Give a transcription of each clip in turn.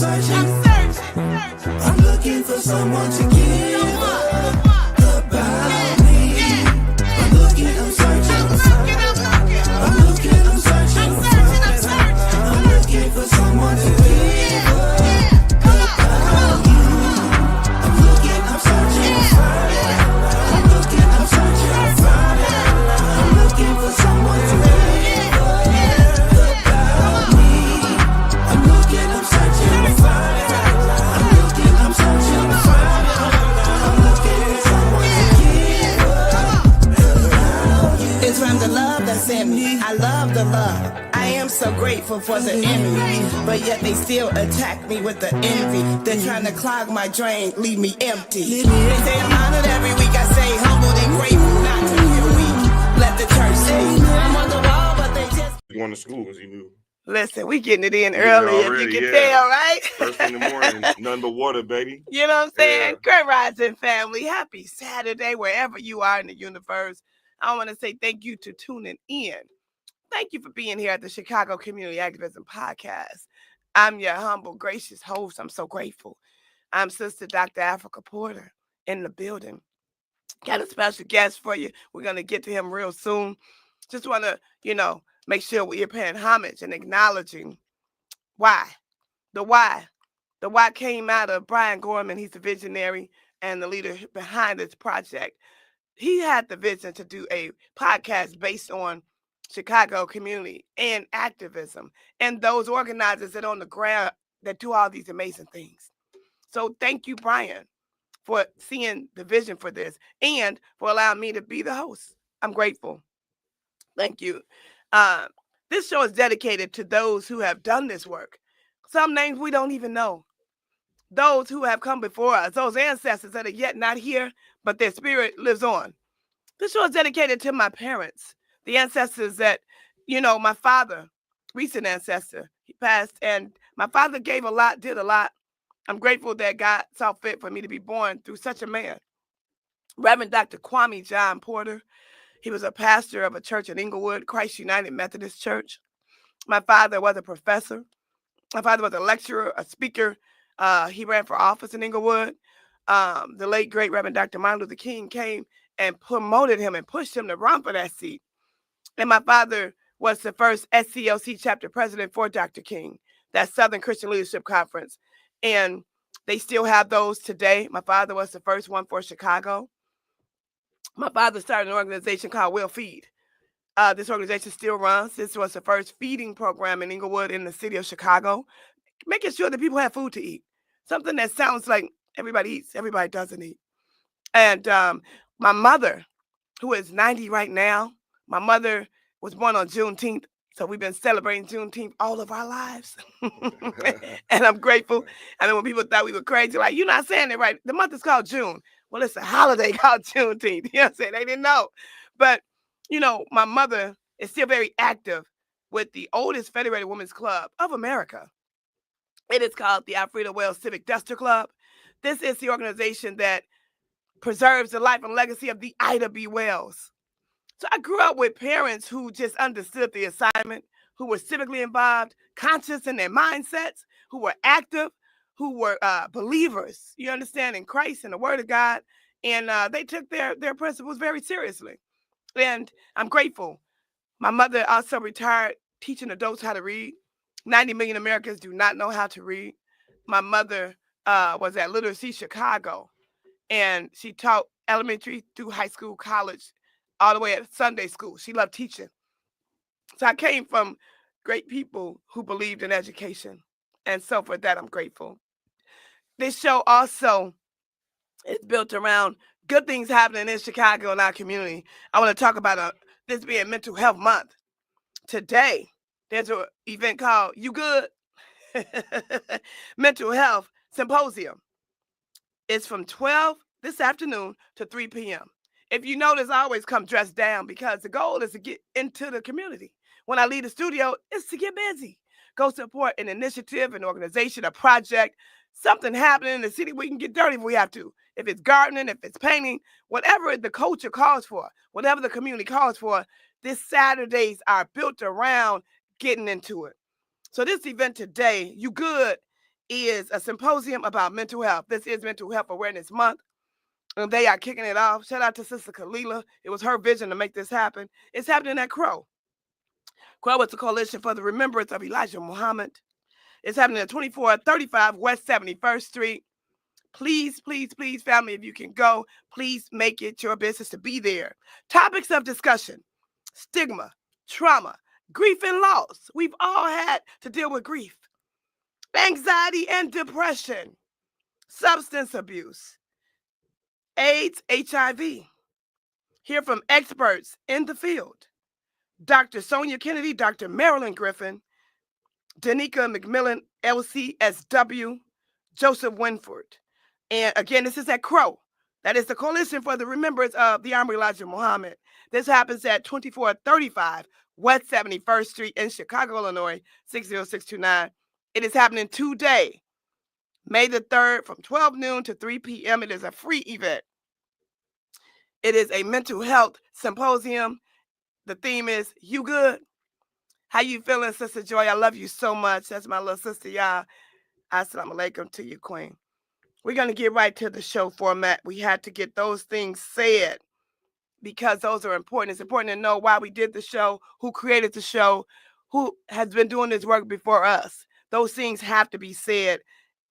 searching. I'm looking for someone to give about me. I'm looking, I'm searching. I'm looking, I'm searching. I'm looking for someone to give about you. I'm looking, I'm searching. I'm looking, I'm searching. I'm looking for someone to give about me. I'm looking, I'm searching. I'm looking, I'm searching. I'm looking for someone to give about you. It's from the love that's in me. I love the love. I am so grateful for the enemy, but yet they still attack me with the envy. They're trying to clog my drain, leave me empty. They say I'm honored every week. I say humbled and grateful, not to feel weak. Let the church see. I'm on the wall, but they just going to school, as you knew. Listen, we getting it in early, if you can tell, right? First thing in the morning, nothing but water, baby. You know what I'm saying? Great Rising family. Happy Saturday, wherever you are in the universe. I want to say thank you to tuning in. Thank you for being here at the Chicago Community Activism Podcast. I'm your humble, gracious host. I'm so grateful. I'm Sister Dr. Afrika Porter in the building. Got a special guest for you. We're going to get to him real soon. Just want to, make sure we're paying homage and acknowledging why. The why. The why came out of Brian Gorman. He's the visionary and the leader behind this project. He had the vision to do a podcast based on Chicago community and activism and those organizers that on the ground that do all these amazing things. So thank you, Brian, for seeing the vision for this and for allowing me to be the host. I'm grateful. Thank you. This show is dedicated to those who have done this work. Some names we don't even know. Those who have come before us, those ancestors that are yet not here, but their spirit lives on. This show is dedicated to my parents, the ancestors that, my father, recent ancestor, he passed, and my father gave a lot, did a lot. I'm grateful that God saw fit for me to be born through such a man. Reverend Dr. Kwame John Porter. He was a pastor of a church in Inglewood, Christ United Methodist Church. My father was a professor. My father was a lecturer, a speaker. He ran for office in Inglewood. The late, great Reverend Dr. Martin Luther King came and promoted him and pushed him to run for that seat. And my father was the first SCLC chapter president for Dr. King, that Southern Christian Leadership Conference. And they still have those today. My father was the first one for Chicago. My father started an organization called Will Feed. This organization still runs. This was the first feeding program in Inglewood in the city of Chicago, making sure that people have food to eat. Something that sounds like everybody eats, everybody doesn't eat. And my mother, who is 90 right now, my mother was born on Juneteenth. So we've been celebrating Juneteenth all of our lives. And I'm grateful. I mean, when people thought we were crazy, like, you're not saying it right. The month is called June. Well, it's a holiday called Juneteenth. You know what I'm saying? They didn't know. But, my mother is still very active with the oldest Federated Women's Club of America. It is called the Alfreda Wells Civic Duster Club. This is the organization that preserves the life and legacy of the Ida B. Wells. So I grew up with parents who just understood the assignment, who were civically involved, conscious in their mindsets, who were active, who were believers, you understand, in Christ and the Word of God. And they took their principles very seriously. And I'm grateful. My mother also retired teaching adults how to read. 90 million Americans do not know how to read. My mother was at Literacy Chicago, and she taught elementary through high school, college, all the way at Sunday school. She loved teaching. So I came from great people who believed in education. And so for that, I'm grateful. This show also is built around good things happening in Chicago and our community. I want to talk about this being Mental Health Month. Today, there's an event called You Good? Mental Health Symposium. It's from 12 this afternoon to 3 p.m. If you notice, I always come dressed down because the goal is to get into the community. When I leave the studio, it's to get busy. Go support an initiative, an organization, a project, something happening in the city. We can get dirty if we have to. If it's gardening, if it's painting, whatever the culture calls for, whatever the community calls for, this Saturdays are built around getting into it. So this event today, You Good, is a symposium about mental health. This is Mental Health Awareness Month, and they are kicking it off. Shout out to Sister Kalila. It was her vision to make this happen. It's happening at Crow. Crow is the Coalition for the Remembrance of Elijah Muhammad. It's happening at 2435 West 71st Street. Please, please, please, family, if you can go, please make it your business to be there. Topics of discussion: stigma, trauma, grief and loss. We've all had to deal with grief, anxiety and depression, substance abuse, AIDS, HIV. Hear from experts in the field. Dr. Sonia Kennedy, Dr. Marilyn Griffin, Danica McMillan, LCSW, Joseph Winford. And again, this is at Crow. That is the Coalition for the Remembrance of the Honorable Elijah Muhammad. This happens at 2435 West 71st Street in Chicago, Illinois, 60629. It is happening today, May the 3rd, from 12 noon to 3 p.m. It is a free event. It is a mental health symposium. The theme is, you good? How you feeling, Sister Joy? I love you so much. That's my little sister, y'all. Assalamu alaikum to you, Queen. We're going to get right to the show format. We had to get those things said because those are important. It's important to know why we did the show, who created the show, who has been doing this work before us. Those things have to be said,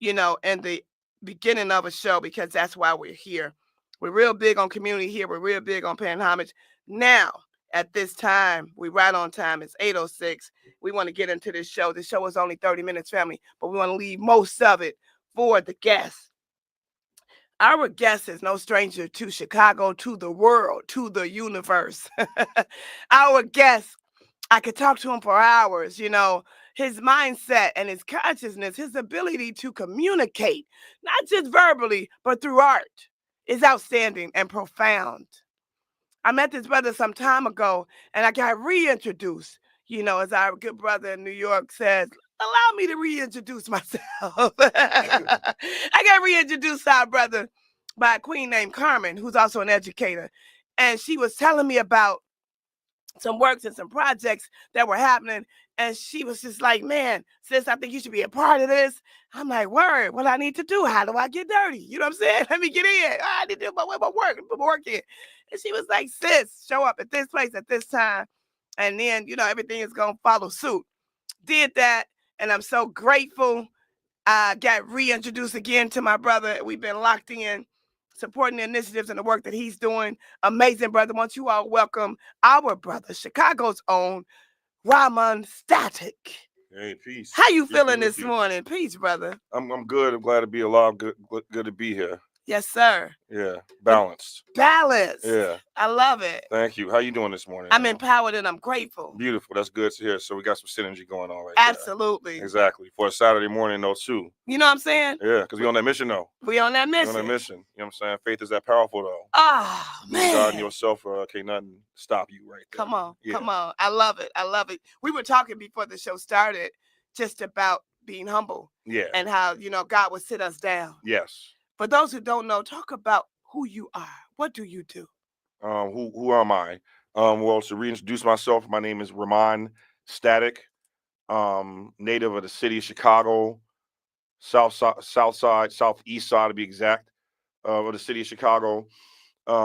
in the beginning of a show, because that's why we're here. We're real big on community here. We're real big on paying homage. Now, at this time, we're right on time. It's 8:06. We want to get into this show. The show is only 30 minutes, family, but we want to leave most of it for the guests. Our guest is no stranger to Chicago, to the world, to the universe. Our guest, I could talk to him for hours, his mindset and his consciousness, his ability to communicate, not just verbally, but through art, is outstanding and profound. I met this brother some time ago, and I got reintroduced, as our good brother in New York says, allow me to reintroduce myself. I got reintroduced to our brother by a queen named Carmen, who's also an educator. And she was telling me about some works and some projects that were happening. And she was just like, man, sis, I think you should be a part of this. I'm like, word, what I need to do? How do I get dirty? You know what I'm saying? Let me get in. I need to do my work, put my work in. And she was like, sis, show up at this place at this time. And then, everything is going to follow suit. Did that. And I'm so grateful. I got reintroduced again to my brother. We've been locked in, supporting the initiatives and the work that he's doing. Amazing brother. Won't you all welcome our brother, Chicago's own Rahmaan Statik. Hey, peace. How you Peace feeling be this with you. morning? Peace, brother. I'm good. I'm glad to be alive. Good to be here. Yes, sir. Yeah, balanced. Balance. Yeah. I love it. Thank you. How you doing this morning? I'm empowered and I'm grateful. Beautiful. That's good to hear. So we got some synergy going on right Absolutely. there. Exactly. For a Saturday morning, though, too. You know what I'm saying? Yeah, because we on that mission, though. We on that mission. We on that mission. You know what I'm saying? Faith is that powerful, though. Oh, man. God and yourself can't nothing stop you right there. Come on. Yeah. Come on. I love it. I love it. We were talking before the show started just about being humble. Yeah. And how, God would sit us down. Yes. For those who don't know, talk about who you are. What do you do? Who am I? Well, to reintroduce myself, my name is Rahmaan Statik, native of the city of Chicago, southeast side to be exact, of the city of Chicago. I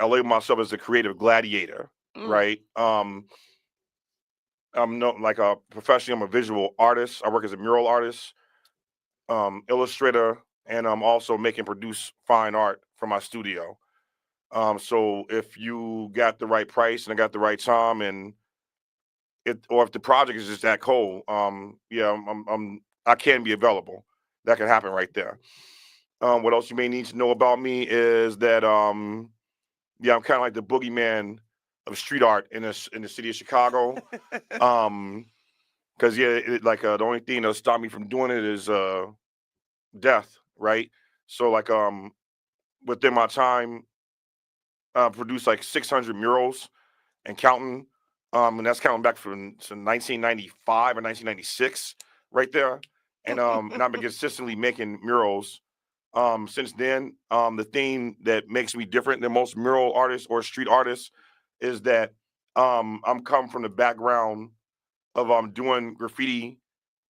label myself as a creative gladiator, right? I'm like a professionally, I'm a visual artist. I work as a mural artist, illustrator, and I'm also make and produce fine art for my studio. So if you got the right price and I got the right time, and or if the project is just that cold, I can be available. That can happen right there. What else you may need to know about me is that I'm kind of like the boogeyman of street art in the city of Chicago. Because the only thing that'll stop me from doing it is death, right? So within my time, produced like 600 murals and counting, and that's counting back from 1995 or 1996, right there. And and I've been consistently making murals since then. The thing that makes me different than most mural artists or street artists is that I'm come from the background of doing graffiti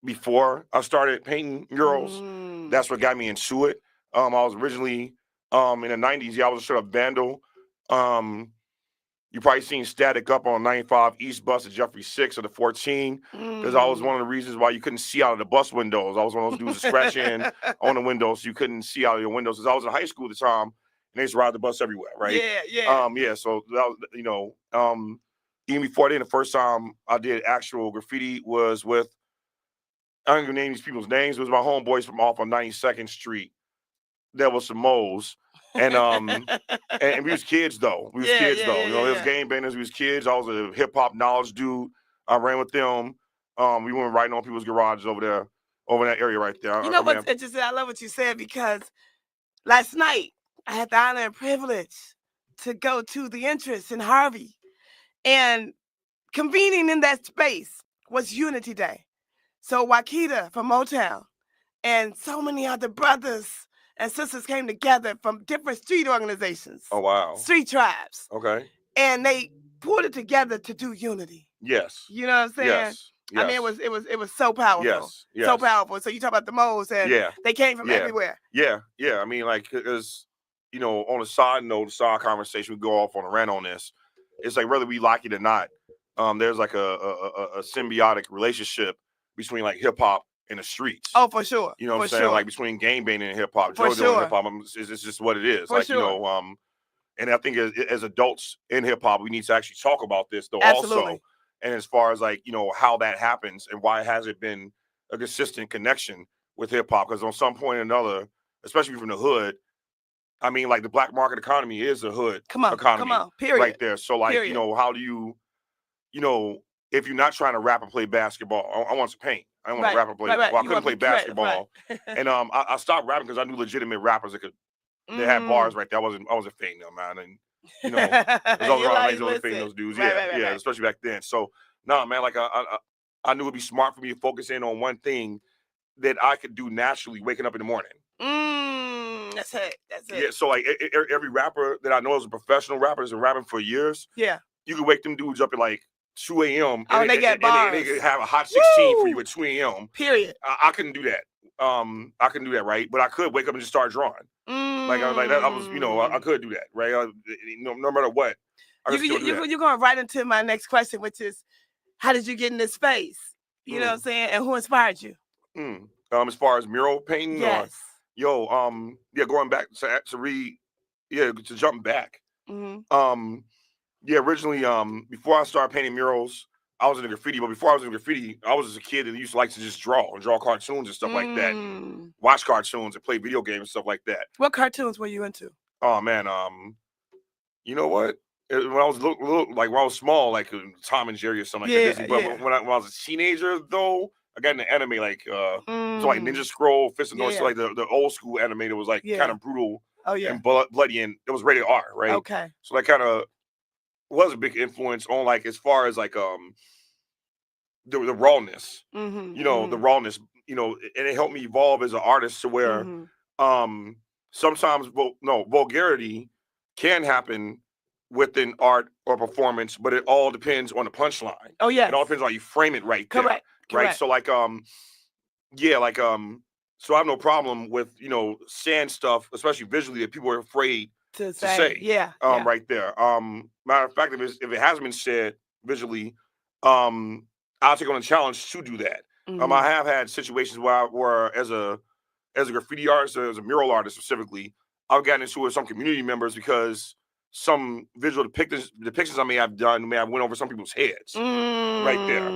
before I started painting murals. That's what got me into it. I was originally in the 90s. Yeah, I was a sort of vandal. You probably seen Static up on 95 East Bus at Jeffrey 6 or the 14, because I was one of the reasons why you couldn't see out of the bus windows. I was one of those dudes that scratch in on the windows so you couldn't see out of your windows. Because I was in high school at the time, and they used to ride the bus everywhere, right? Yeah. So that was, even before then, the first time I did actual graffiti was with, I don't even name these people's names. It was my homeboys from off on 92nd Street. There was some moles. And and we was kids though. We was kids though. There was game bangers. We was kids. I was a hip hop knowledge dude. I ran with them. We went riding on people's garages over there, over in that area right there. You know what's interesting? I love what you said, because last night I had the honor and privilege to go to the Entrance in Harvey, and convening in that space was Unity Day. So Wakita from Motown and so many other brothers and sisters came together from different street organizations. Oh, wow. Street tribes. Okay. And they pulled it together to do unity. Yes. You know what I'm saying? Yes. I mean, it was so powerful. Yes. So powerful. So you talk about the moles, and they came from everywhere. Yeah. I mean, like, because, on a side note, side conversation, we go off on a rant on this. It's like, whether we like it or not, there's like a symbiotic relationship between like hip hop and the streets. Oh, for sure. You know what I'm saying? Like between game banging and hip hop, for sure. Hip hop, it's just what it is. For like sure. And I think as adults in hip hop, we need to actually talk about this though. Absolutely. Also, and as far as like how that happens and why hasn't been a consistent connection with hip hop, because on some point or another, especially from the hood, I mean, like the black market economy is a hood economy. Period. Right there. So like, Period. How do you, if you're not trying to rap and play basketball, I want to paint. I don't want to rap and play. Right. Well, I couldn't play basketball, and I stopped rapping because I knew legitimate rappers that had bars right there. I wasn't fading them, man, and there's all around like fading those dudes, yeah, especially back then. So man, like I knew it'd be smart for me to focus in on one thing that I could do naturally, waking up in the morning. That's it. Yeah, so like every rapper that I know is a professional rapper that's been rapping for years. Yeah, you can wake them dudes up at like 2 a.m. and they get bars. And they have a hot 16 for you at 2 a.m. Period. I couldn't do that. I couldn't do that, right? But I could wake up and just start drawing. Like that. I was, I could do that, right? No matter what. You're going right into my next question, which is, how did you get in this space? You know what I'm saying? And who inspired you? As far as mural painting, yes. Going back to read, to jump back. Originally, before I started painting murals, I was into graffiti. But before I was in graffiti, I was just a kid that used to like to just draw cartoons and stuff like that. Watch cartoons and play video games and stuff like that. What cartoons were you into? Oh man, you know what? When I was when I was small, like Tom and Jerry or something like that. But when I was a teenager, though, I got into anime like so like Ninja Scroll, Fist of North, so like the old school anime that was like kind of brutal and bloody, and it was rated R, right? Okay. So that kind of was a big influence on like as far as like the rawness, the rawness, and it helped me evolve as an artist to where sometimes vulgarity can happen within art or performance, but it all depends on the punchline. Oh yeah, it all depends on how you frame it right there. Correct. Right. So like so I have no problem with saying stuff, especially visually, that people are afraid to say. Right there. Matter of fact, if it has been said visually, I'll take on a challenge to do that. I have had situations where as a graffiti artist, or as a mural artist specifically, I've gotten into it with some community members because some visual depictions I may have done may have went over some people's heads right there.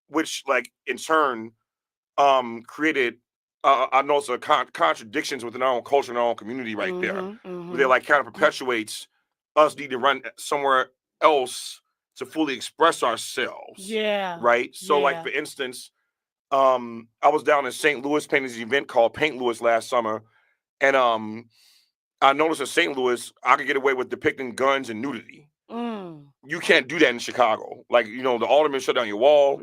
Which like in turn created I know some contradictions within our own culture and our own community right there. They like kind of perpetuates us needing to run somewhere else to fully express ourselves. Yeah. Right. So like for instance, I was down in St. Louis painting this event called Paint Louis last summer, and I noticed in St. Louis I could get away with depicting guns and nudity. You can't do that in Chicago. Like, the aldermen shut down your wall.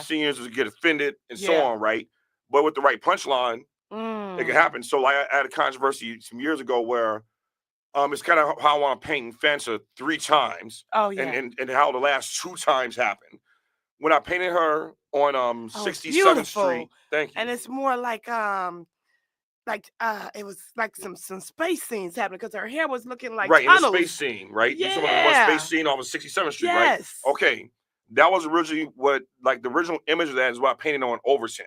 Seniors would get offended and so on, right? But with the right punchline, it can happen. So like I had a controversy some years ago where it's kind of how I want to paint Fanta 3 times. Oh yeah. And how the last 2 times happened. When I painted her on Oh, it's 67th beautiful. Street. Thank you. And it's more like it was like some space scenes happening because her hair was looking like right in the tunnels. space scene, right? You saw the one Yeah. space scene off of 67th Street, right? Yes. Okay, that was originally what, like, the original image of that is what I painted on Overton.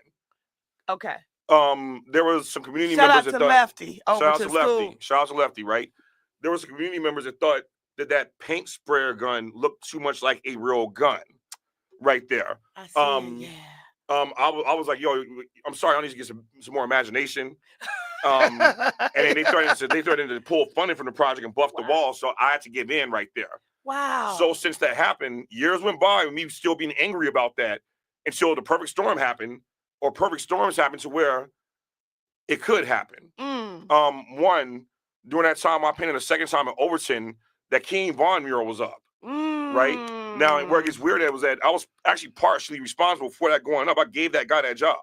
Okay. There was some community Shout members out that to thought. Lefty over Shout out to to school. Lefty. Shout out to Lefty, right? There was some community members that thought that paint sprayer gun looked too much like a real gun, right there. I see it, yeah. I was like, yo, I'm sorry, I need to get some more imagination. And then they threatened to pull funding from the project and buff the wall, so I had to give in right there. Wow. So since that happened, years went by with me still being angry about that until the perfect storm happened, or perfect storms happened to where it could happen. One, during that time I painted a second time at Overton, that King Von mural was up. Right? Now, where it gets weird was that I was actually partially responsible for that going up. I gave that guy that job.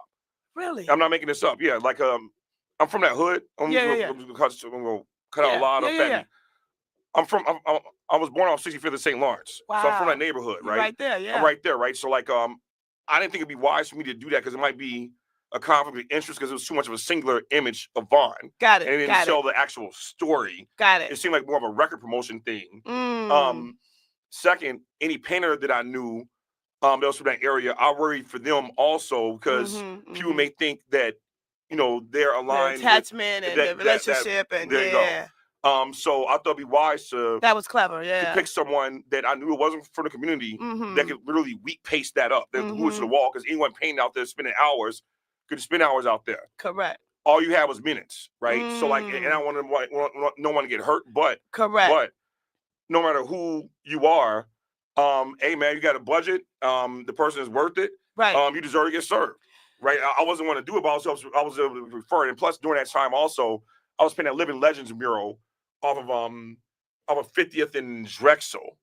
Really? I'm not making this up. Yeah, like I'm from that hood. I'm gonna cut out a lot of fatty. I was born on 65th and St. Lawrence. Wow. So I'm from that neighborhood, right? You're right there, yeah. I'm right there, right? So like I didn't think it'd be wise for me to do that because it might be a conflict of interest because it was too much of a singular image of Vaughn. Got it. And it didn't tell the actual story. Got it. It seemed like more of a record promotion thing. Second, any painter that I knew that was from that area, I worried for them also because people may think that, you know, they're aligned. The attachment and the relationship and there you go. So I thought it'd be wise to. That was clever, yeah. To pick someone that I knew it wasn't from the community that could literally weak paste that up, that glue it to the wall, because anyone painting out there spending hours could spend hours out there. Correct. All you had was minutes, right? So like, and I want no one to get hurt, but correct. But no matter who you are, hey man, you got a budget. The person is worth it. Right. You deserve to get served. Right. I wasn't want to do it, but I was able to refer it. And plus, during that time, also, I was painting that Living Legends mural off of 50th and Drexel.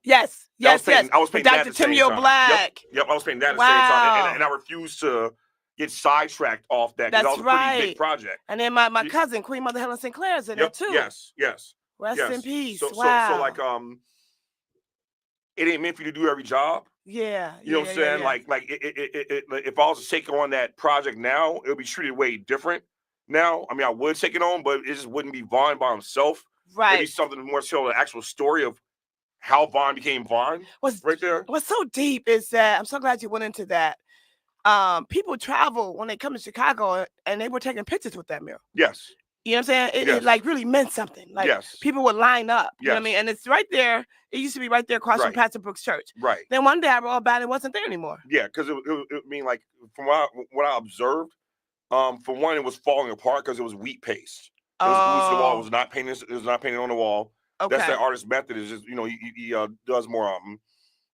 Yes. I was painting that Dr. Timio Black. Yep. I was painting that at the same time, and I refused to get sidetracked off that because that was a pretty big project. And then my cousin, Queen Mother Helen Sinclair's in it too. Yes. Rest in peace. So like it ain't meant for you to do every job. Yeah. You know what I'm saying? Like if I was to take on that project now, it would be treated way different now. I mean, I would take it on, but it just wouldn't be Vaughn by himself. Right. Maybe something more so the actual story of how Vaughn became Vaughn. Right there. What's so deep is that I'm so glad you went into that. People travel when they come to Chicago and they were taking pictures with that mural. Yes. You know what I'm saying? It like really meant something. Like people would line up. You know what I mean? And it's right there. It used to be right there across from Pastor Brooks Church. Right. Then one day I rolled by and it wasn't there anymore. Yeah, because it mean like from what I observed, for one, it was falling apart because it was wheat paste. It was glued to the wall. It was not painted. It was not painted on the wall. Okay. That's that artist method. Is just he does more.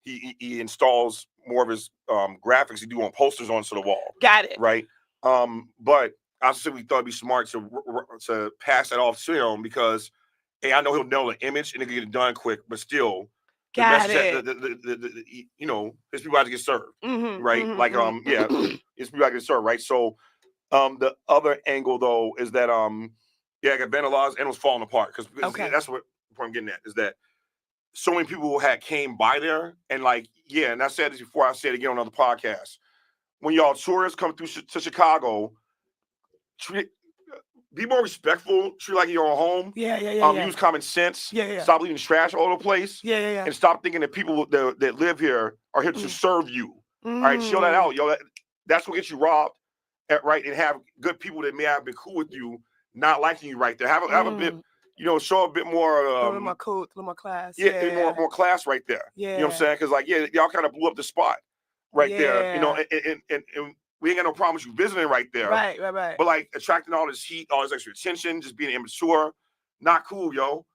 He installs more of his graphics he do on posters onto the wall. Got it. Right. But I simply thought it'd be smart to pass that off to him because, hey, I know he'll nail the image and it can get it done quick, but still, got it. His people have to get served, right? His people have to get served, right? So, the other angle though is that I got vandalized and it was falling apart because that's what I'm getting at is that so many people had came by there and and I said this before, I said it again on another podcast. When y'all tourists come through to Chicago, be more respectful. Treat like your own home. Use common sense. Stop leaving trash all over the place. And stop thinking that people that live here are here to serve you. All right, chill that out, yo. That's what gets you robbed, right? And have good people that may have been cool with you, not liking you right there. Have a bit, show a bit more. A little more cool, a little more class. More class right there. You know what I'm saying? Because y'all kind of blew up the spot right there. And we ain't got no problem with you visiting right there. Right. But attracting all this heat, all this extra attention, just being immature, not cool, yo.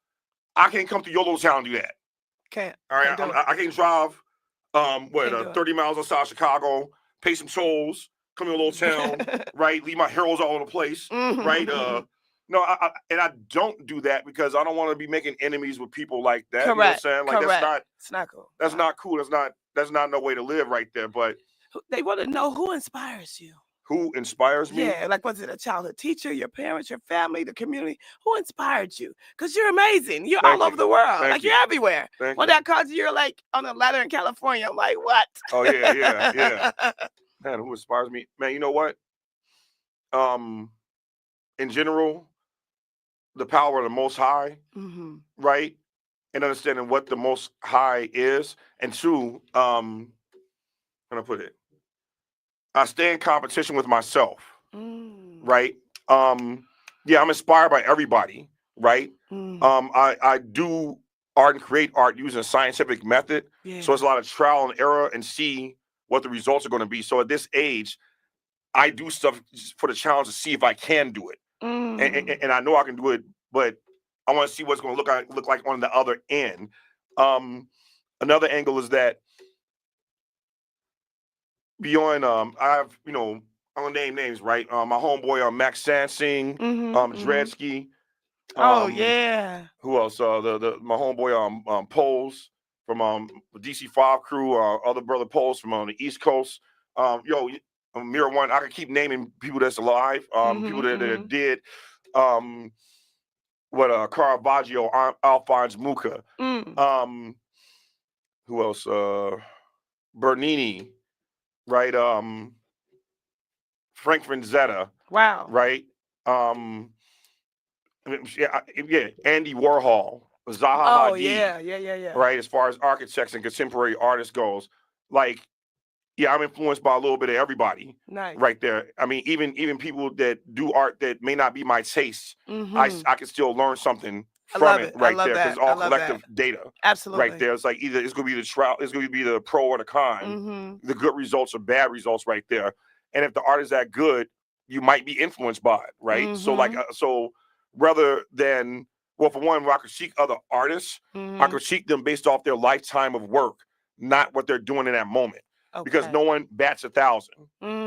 I can't come to your little town and do that. Can't. All right. I can't drive 30 miles outside Chicago, pay some tolls, come to a little town, right? Leave my heroes all over the place, right? No, I don't do that because I don't want to be making enemies with people like that. Correct. You know what I'm saying? It's not cool. That's not cool. That's not no way to live right there. But they want to know who inspires you. Who inspires me? Yeah, like was it a childhood teacher, your parents, your family, the community? Who inspired you? Because you're amazing. You're Thank all over you. the world. Thank Like you. you're everywhere. Thank When you. that called you, you're like on a ladder in California. I'm like, what? Oh yeah. Man, who inspires me? Man, you know what? In general, the power of the Most High, Mm-hmm. right? And understanding what the Most High is, and two, how do I put it? I stay in competition with myself, right? Yeah, I'm inspired by everybody, right? I do art and create art using a scientific method, so it's a lot of trial and error and see what the results are going to be. So at this age, I do stuff for the challenge to see if I can do it, and I know I can do it, but I want to see what's going to look like on the other end. Another angle is that beyond I have, I'm gonna name names, right? My homeboy Max Sansing, Dredsky. Oh yeah. Who else? My homeboy Poles from the DC5 crew, other brother Poles from the East Coast. Mirror One, I could keep naming people that's alive, people that are dead. Caravaggio, Alphonse Mucha. Who else? Bernini, right? Frank Frazetta, Wow. right? Andy Warhol, Zaha Hadid. Yeah. Right, as far as architects and contemporary artists goes, like, yeah, I'm influenced by a little bit of everybody. Nice. Right there. I mean, even people that do art that may not be my taste, I can still learn something from it right there, because it's all collective data. Absolutely. Right there. It's like either it's gonna be the trial, it's gonna be the pro or the con, the good results or bad results right there. And if the art is that good, you might be influenced by it, right? So rather than, well, for one, I critique other artists, I critique them based off their lifetime of work, not what they're doing in that moment. Okay. Because no one bats 1,000,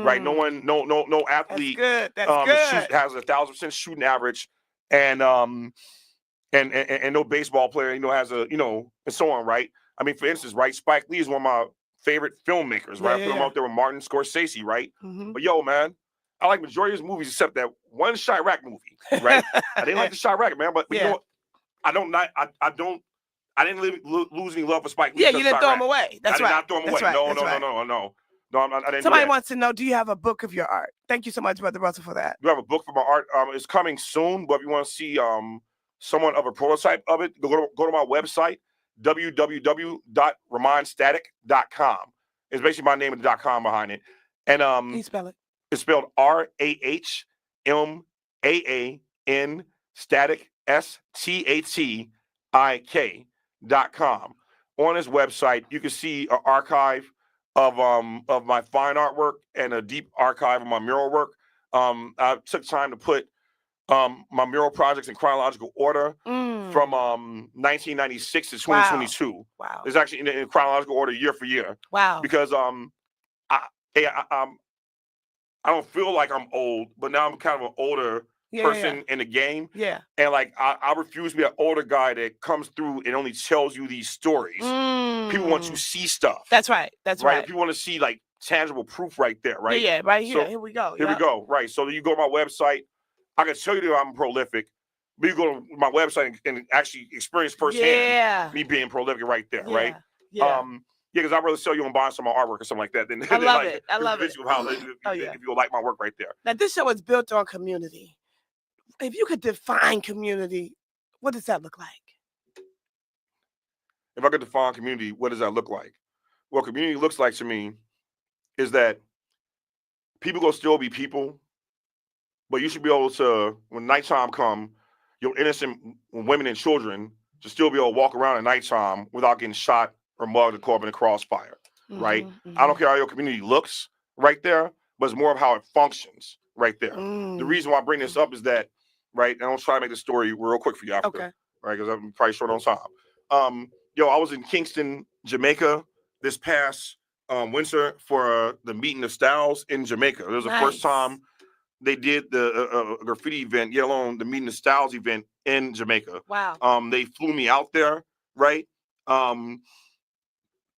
right? No athlete That's good. has 1,000% shooting average, and no baseball player, has and so on, right? I mean, for instance, right, Spike Lee is one of my favorite filmmakers, right? I put him out there with Martin Scorsese, right? But yo, man, I like majority of his movies except that one Chirac movie, right? I didn't like the Chirac, man, but you know what? I didn't lose any love for Spike Lee. Yeah, you didn't throw him away. That's right. I did not throw him away. No. I didn't. Somebody wants to know, do you have a book of your art? Thank you so much, Brother Russell, for that. You have a book for my art. It's coming soon, but if you want to see somewhat of a prototype of it, go to my website, www.rahmaanstatik.com. It's basically my name and the .com behind it. And Can you spell it? It's spelled RAHMAAN Statik STATIK.com. On his website, you can see an archive of my fine artwork and a deep archive of my mural work. I took time to put my mural projects in chronological order from 1996 to 2022. Wow. It's actually in chronological order year for year. Wow. Because I don't feel like I'm old, but now I'm kind of an older person in the game. Yeah. And like I refuse to be an older guy that comes through and only tells you these stories. People want you to see stuff. That's right. Right. People want to see like tangible proof right there, right? Yeah, right here. So, here we go. Here we go. Right. So you go to my website. I can tell you that I'm prolific, but you go to my website and actually experience firsthand me being prolific right there, right? Yeah. Because I'd rather sell you on buying some of my artwork or something like that than I love it. If you like my work right there. Now this show is built on community. If you could define community, what does that look like? If I could define community, what does that look like? What community looks like to me is that people will still be people, but you should be able to, when nighttime come, your innocent women and children to still be able to walk around at nighttime without getting shot or mugged or caught in a crossfire, right? I don't care how your community looks right there, but it's more of how it functions right there. The reason why I bring this up is that, right, and I'll try to make the story real quick for you after, right, because I'm probably short on time. I was in Kingston, Jamaica this past winter for the Meeting of Styles in Jamaica. It was the first time they did the graffiti event, let alone the Meeting of Styles event in Jamaica. Wow. They flew me out there, right?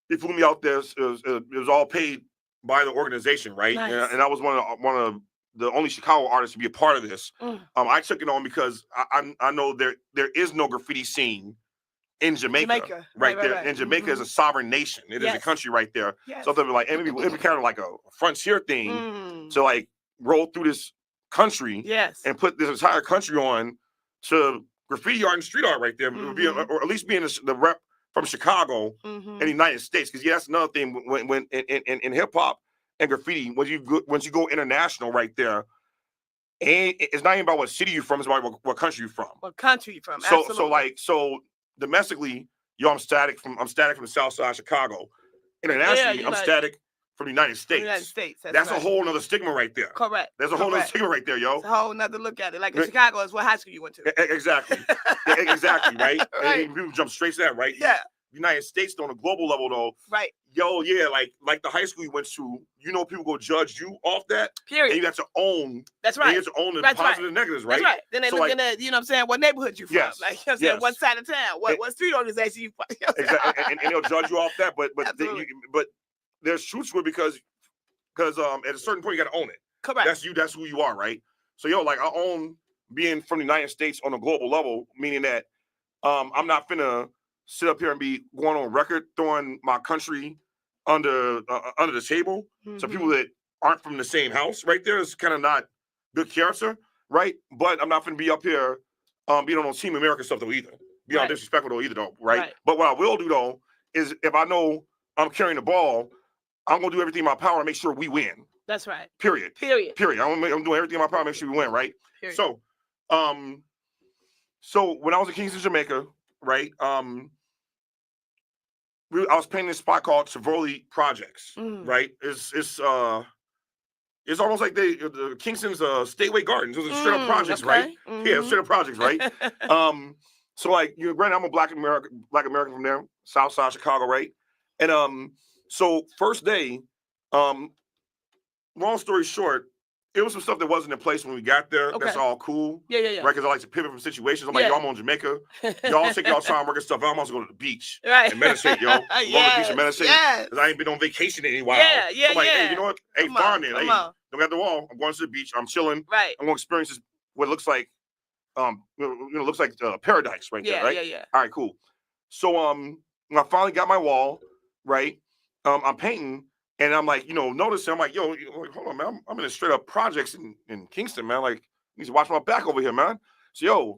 They flew me out there. It was all paid by the organization, right? Nice. And I was one of the only Chicago artists to be a part of this. I took it on because I know there is no graffiti scene in Jamaica. Right there. And Jamaica is a sovereign nation. It is a country right there. So they'll be like, and it'd be kind of like a frontier thing to like roll through this country and put this entire country on to graffiti art and street art right there, be, or at least being the rep from Chicago in the United States. Because that's another thing when in hip hop and graffiti, once you go international right there, and it's not even about what city you're from, it's about what country you're from. What country you're from? So domestically, I'm Statik from the South Side of Chicago. Internationally, I'm Statik from the United States. That's a whole nother stigma right there. Correct. There's a whole nother stigma right there, yo. It's a whole nother look at it. Like in Chicago, is what high school you went to. Exactly. Exactly, right? And people jump straight to that, right? Yeah. United States, though, on a global level, though. Right. Yo, yeah, like the high school you went to, people go judge you off that. Period. And you have to own. That's right. You have to own the positives and negatives, right? That's right. Then they look at, you know what I'm saying, what neighborhood you from. Yes. Like, you know what I'm saying, what side of town, what street organization you from. Exactly. And they'll judge you off that, but there's truth to it because at a certain point you got to own it. Correct. That's you. That's who you are, right? So like I own being from the United States on a global level, meaning that I'm not finna sit up here and be going on record throwing my country under the table. So people that aren't from the same house, right there, is kind of not good character, right? But I'm not finna be up here being on Team America stuff though either. Be on disrespectful though either though, right? But what I will do though is if I know I'm carrying the ball, I'm gonna do everything in my power to make sure we win. That's right. Period. I'm doing everything in my power to make sure we win, right? Period. So when I was in Kingston, Jamaica, right? I was painting this spot called Tivoli Projects, right? It's almost like the Kingston's Stateway Gardens. Those are straight up projects, right? Yeah, straight up projects, right? So like granted, I'm a Black American from there, South Side Chicago, right? And so first day, long story short, it was some stuff that wasn't in place when we got there. Okay. That's all cool. Yeah. Right, because I like to pivot from situations. I'm like, yo, I'm on Jamaica. Y'all take y'all time working stuff out. I'm also going to the beach and meditate, yo. Go to the beach and meditate. Because I ain't been on vacation in a while. I'm like, hey, you know what? Hey, fine then. Hey, don't got the wall. I'm going to the beach. I'm chilling. Right. I'm going to experience this, what looks like, looks like paradise right there, right? Yeah. All right, cool. So when I finally got my wall, right, I'm painting. And I'm like, noticing, I'm like, yo, hold on, man. I'm in a straight up projects in Kingston, man. Like, I need to watch my back over here, man. So, yo,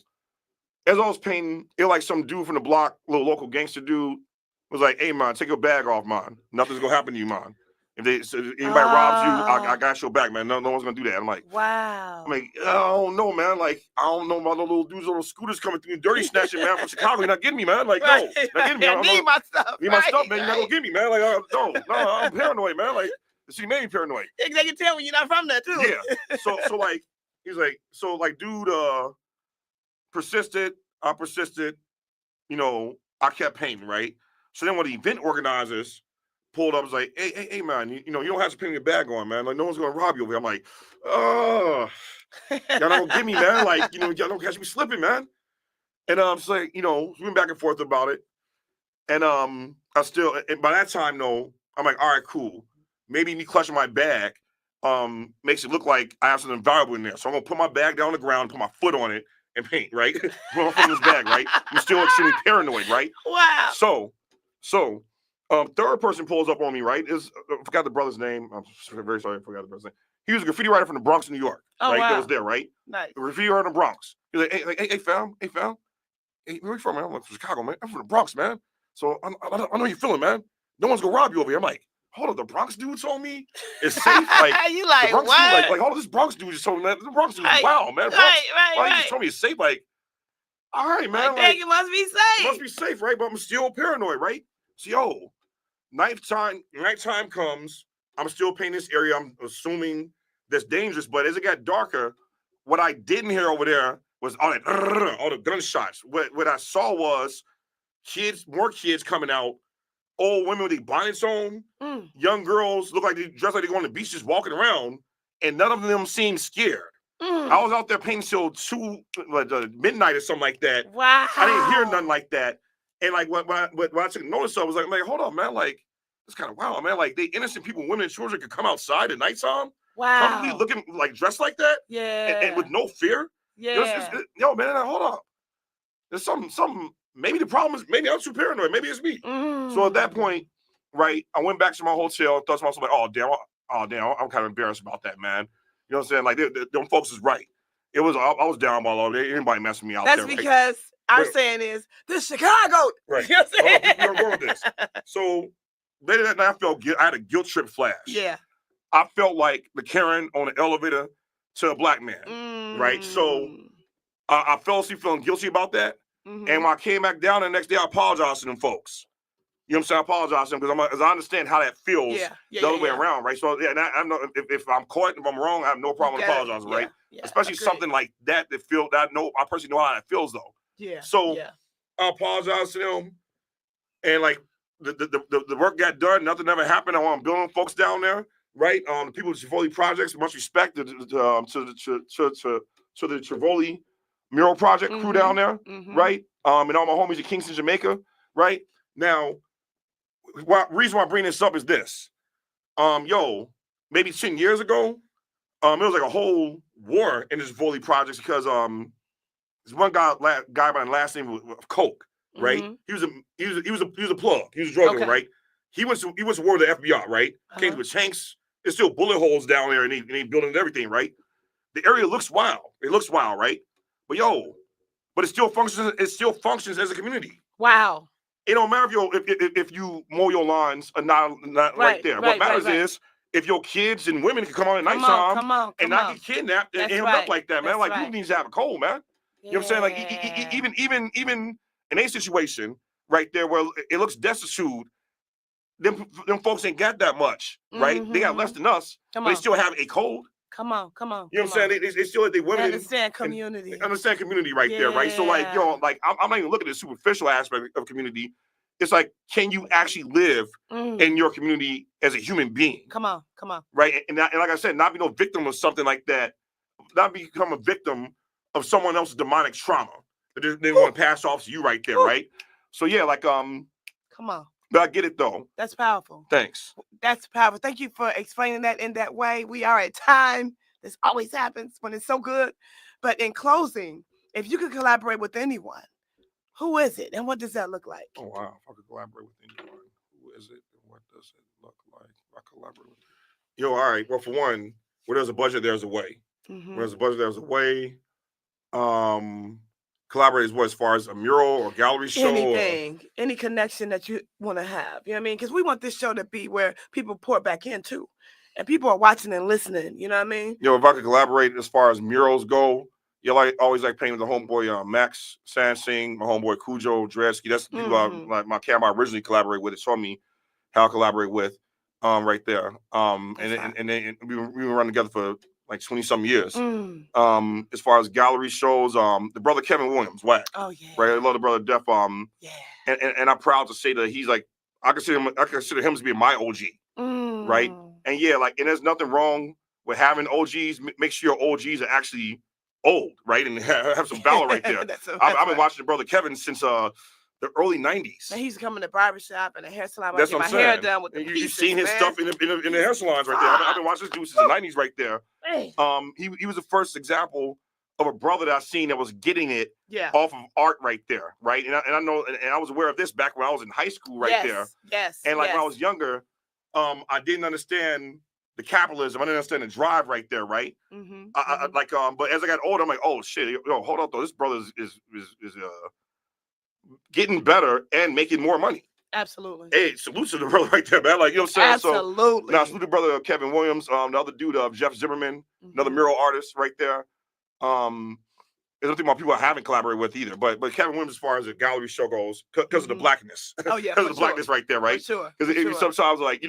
as I was painting, it like some dude from the block, little local gangster dude, was like, hey, man, take your bag off, man. Nothing's going to happen to you, man. If anybody robs you, I got your back, man. No one's going to do that. I'm like, wow. I'm like, I don't know, man. Like, I don't know about the little dudes, little scooters coming through, dirty snatching, man, from Chicago. You're not getting me, man. Like, no, not getting me. I need my stuff. Need my stuff, man. You're not going to get me, man. Like, no, I'm paranoid, man. Like, she made me paranoid. They can tell when you're not from there, too. Yeah. So like, he's like, dude, persisted. I persisted. I kept painting, right? So then when the event organizers pulled up, was like, hey, man, you don't have to put your bag on, man. Like, no one's gonna rob you over here. I'm like, oh, y'all not gonna get me, man. Like, y'all don't catch me slipping, man. And it's like, we went back and forth about it. And I still, and by that time, though, I'm like, all right, cool. Maybe me clutching my bag makes it look like I have something valuable in there. So I'm gonna put my bag down on the ground, put my foot on it, and paint, right? Put my foot in this bag, right? I'm still extremely paranoid, right? Wow. So third person pulls up on me, right? I forgot the brother's name. I'm very sorry, I forgot the brother's name. He was a graffiti writer from the Bronx, New York. Oh, right? Wow. That was there, right? Nice. The graffiti writer in the Bronx. He's like, hey, fam. Hey, where you from, man? I'm like, from Chicago, man. I'm from the Bronx, man. So I know you're feeling, man. No one's gonna rob you over here. I'm like, hold up, the Bronx dude told me it's safe. Like, you like, the Bronx what? Dude, like, hold on, this Bronx dude just told me, man. The Bronx dude is wow, man. Right. He just told me it's safe. Like, all right, man. Like, it must be safe. It must be safe, right? But I'm still paranoid, right? So, yo, nighttime comes. I'm still painting this area. I'm assuming that's dangerous. But as it got darker, what I didn't hear over there was all the gunshots. What I saw was more kids coming out, old women with their bonnets on, young girls look like they dressed like they go on the beach just walking around, and none of them seemed scared. I was out there painting till 2 midnight or something like that. Wow. I didn't hear nothing like that. And like what I took notice of was like, hold on, man, like it's kind of wild, man. Like they innocent people, women and children could come outside at nighttime, probably Wow. looking like dressed like that, Yeah. and with no fear. Yeah. Yo, man, hold up. There's something. Maybe the problem is maybe I'm too paranoid. Maybe it's me. So at that point, right, I went back to my hotel. Thought to myself like, oh damn, I'm kind of embarrassed about that, man. You know what I'm saying? Like them folks is right. It was I was down by all day. Anybody messing me out That's there? because our Right? saying is this Chicago. Right. You know what I'm saying? We're going with this. So later that night, I had a guilt trip flash. Yeah. I felt like the Karen on the elevator to a black man. Right. So I fell asleep feeling guilty about that. And when I came back down the next day, I apologized to them folks. You know what I'm saying? I apologize to them because I understand how that feels the other way around, right? So yeah, and I know if I'm caught, if I'm wrong, I have no problem apologizing, right? Yeah, especially something like that feel that I personally know how that feels though. Yeah. So I apologize to them, and like the work got done, nothing ever happened. I'm building folks down there, right? The people at Trivoli Projects, much respect to the Trivoli Mural Project crew down there, right? And all my homies at Kingston, Jamaica, right? Now, reason why I bring this up is this. Maybe 10 years ago, it was like a whole war in this Trivoli Projects because there's one guy by the last name of Coke, right? He was a plug. He was a drug dealer, right? He went to war with the FBI, right? Came with tanks. There's still bullet holes down there, and they building everything, right? The area looks wild. It looks wild, right? But it still functions. It still functions as a community. Wow. It don't matter if you mow your lawns or not right there. What matters is if your kids and women can come on at nighttime and not get kidnapped and end up like that, man. Like you need to have a cold, man. You know what I'm saying? Like even in a situation right there where it looks destitute, them folks ain't got that much, right? They got less than us, but they still have a code. Come on. You know what I'm saying? They still they women understand community. Understand community right there, right? So like, like I'm not even looking at the superficial aspect of community. It's like, can you actually live in your community as a human being? Come on. Right? And like I said, not be no victim of something like that. Not become a victim of someone else's demonic trauma that they want to pass off to you right there, right? So yeah, like come on. But I get it though. That's powerful. Thanks. That's powerful. Thank you for explaining that in that way. We are at time. This always happens when it's so good. But in closing, if you could collaborate with anyone, who is it and what does that look like? Oh wow! If I could collaborate with anyone, who is it and what does it look like? If I collaborate with all right. Well, for one, where there's a budget, there's a way. Where there's a budget, there's a way. Collaborate as far as a mural or gallery show? Anything, any connection that you want to have. You know what I mean? Because we want this show to be where people pour back into. And people are watching and listening. You know what I mean? If I could collaborate as far as murals go, always like painting with the homeboy Max Sansing, my homeboy Cujo Dresky. That's the people like my camera originally collaborated with. It showed me how I collaborate with right there. And then we were running together for like 20-some years. As far as gallery shows, the brother Kevin Williams, Wack. Oh yeah. Right, I love the brother Def. Yeah. And I'm proud to say that he's like I consider him as being my OG. Right. And yeah, like, and there's nothing wrong with having OGs. Make sure your OGs are actually old, right, and have some valor right there. I've been watching the brother Kevin since the early 90s. And he's coming to barbershop and a hair salon. That's what I'm saying. Hair done with the pieces, you've seen his stuff in the hair salons right there. I've been watching this dude since the 90s right there. He was the first example of a brother that I seen that was getting it off of art right there, right? And I know, and I was aware of this back when I was in high school right there. Yes. And like when I was younger, I didn't understand the capitalism. I didn't understand the drive right there, right? But as I got older, I'm like, oh shit, hold up though. This brother is getting better and making more money. Absolutely. Hey, salute to the brother right there, man. Like, you know what I'm saying? Absolutely. So now salute the brother Kevin Williams, the other dude, Jeff Zimmerman, another mural artist right there. There's nothing about people I haven't collaborated with either, but Kevin Williams, as far as the gallery show goes, because of the blackness. Oh yeah, because of the blackness right there, right? Sure. Because sometimes, like,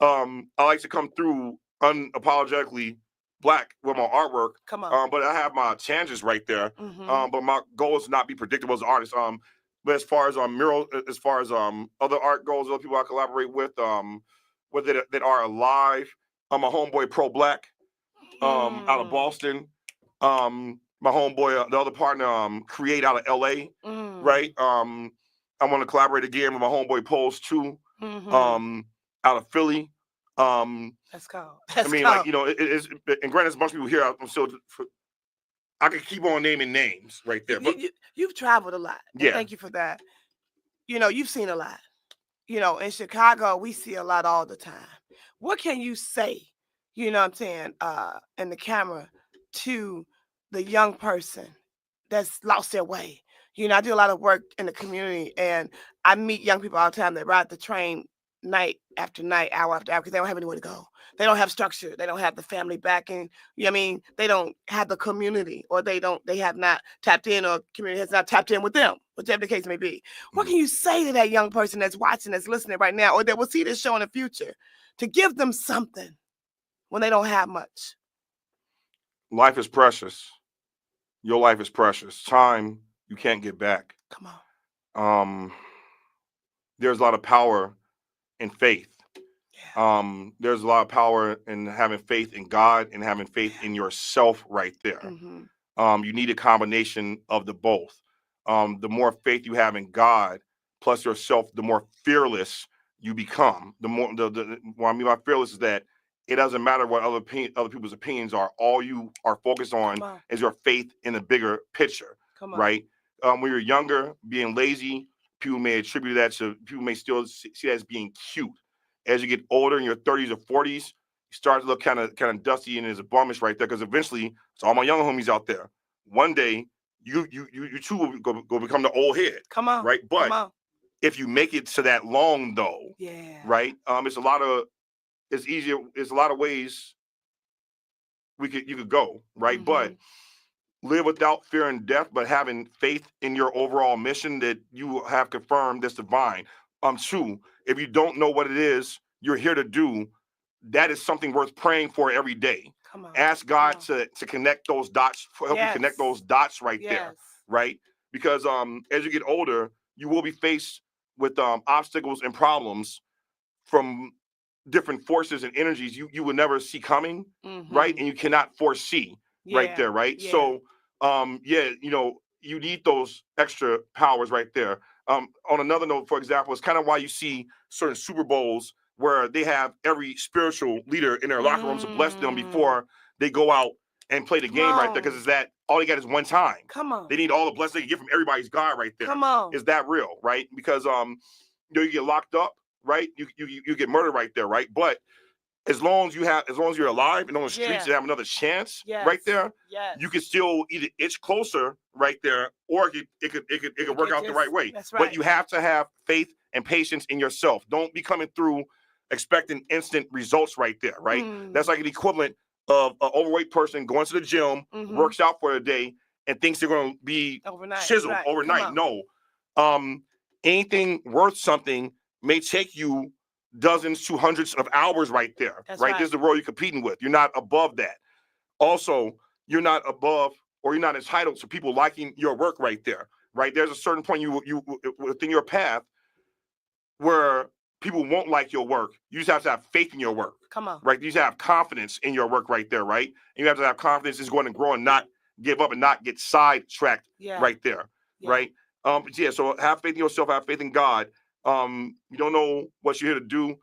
I like to come through unapologetically black with my artwork. Come on. But I have my tangents right there. But my goal is to not be predictable as an artist. But as far as mural, as far as other art goes, other people I collaborate with, that are alive. My homeboy Pro Black, out of Boston. My homeboy, the other partner, Create out of LA, right? I want to collaborate again with my homeboy Pose too, out of Philly. Let's go. I mean, like, you know, it's, and granted, there's a bunch of people here. I'm still, I could keep on naming names right there. But you've traveled a lot. And yeah. Thank you for that. You know, you've seen a lot. You know, in Chicago, we see a lot all the time. What can you say, you know what I'm saying, in the camera to the young person that's lost their way? You know, I do a lot of work in the community, and I meet young people all the time that ride the train night after night, hour after hour, because they don't have anywhere to go. They don't have structure. They don't have the family backing. You know what I mean? They don't have the community, or they have not tapped in, or community has not tapped in with them, whichever the case may be. What can you say to that young person that's watching, that's listening right now, or that will see this show in the future, to give them something when they don't have much? Life is precious. Your life is precious. Time you can't get back. Come on. There's a lot of power in faith. Yeah. There's a lot of power in having faith in God and having faith in yourself right there. You need a combination of the both. The more faith you have in God plus yourself, the more fearless you become. The more what I mean by fearless is that it doesn't matter what other people's opinions are. All you are focused on is your faith in the bigger picture, right? When you're younger, being lazy, people may attribute that to, people may still see that as being cute. As you get older, in your 30s or 40s, you start to look kind of dusty and there's a bummish right there. Because eventually, it's all my young homies out there. One day, you too will go become the old head. Come on, right? But if you make it to that long, though, right? It's a lot of ways you could go, right? But live without fear and death, but having faith in your overall mission that you have confirmed that's divine. True. If you don't know what it is you're here to do, that is something worth praying for every day. Ask God to connect those dots, help you connect those dots right there, right? Because as you get older, you will be faced with obstacles and problems from different forces and energies you would never see coming, right? And you cannot foresee right there, right? So, you know, you need those extra powers right there. On another note, for example, it's kind of why you see certain Super Bowls where they have every spiritual leader in their locker rooms to bless them before they go out and play the game right there, because it's that all they got is one time. They need all the blessings they can get from everybody's God right there. Is that real, right? Because you know, you get locked up, right? You get murdered right there, right? But as long as you're alive and on the streets and have another chance right there, you can still either itch closer right there, or it could work out the right way. But you have to have faith and patience in yourself. Don't be coming through expecting instant results right there, right? That's like an equivalent of an overweight person going to the gym, works out for a day, and thinks they're going to be chiseled overnight. No. Anything worth something may take you dozens to hundreds of hours right there. Right? This is the world you're competing with. You're not above that. Also, you're not above, or you're not entitled to people liking your work right there. Right? There's a certain point you within your path where people won't like your work. You just have to have faith in your work. Right? You just have confidence in your work right there, right? And you have to have confidence it's going to grow and not give up and not get sidetracked right there. Right? So have faith in yourself, have faith in God. You don't know what you're here to do.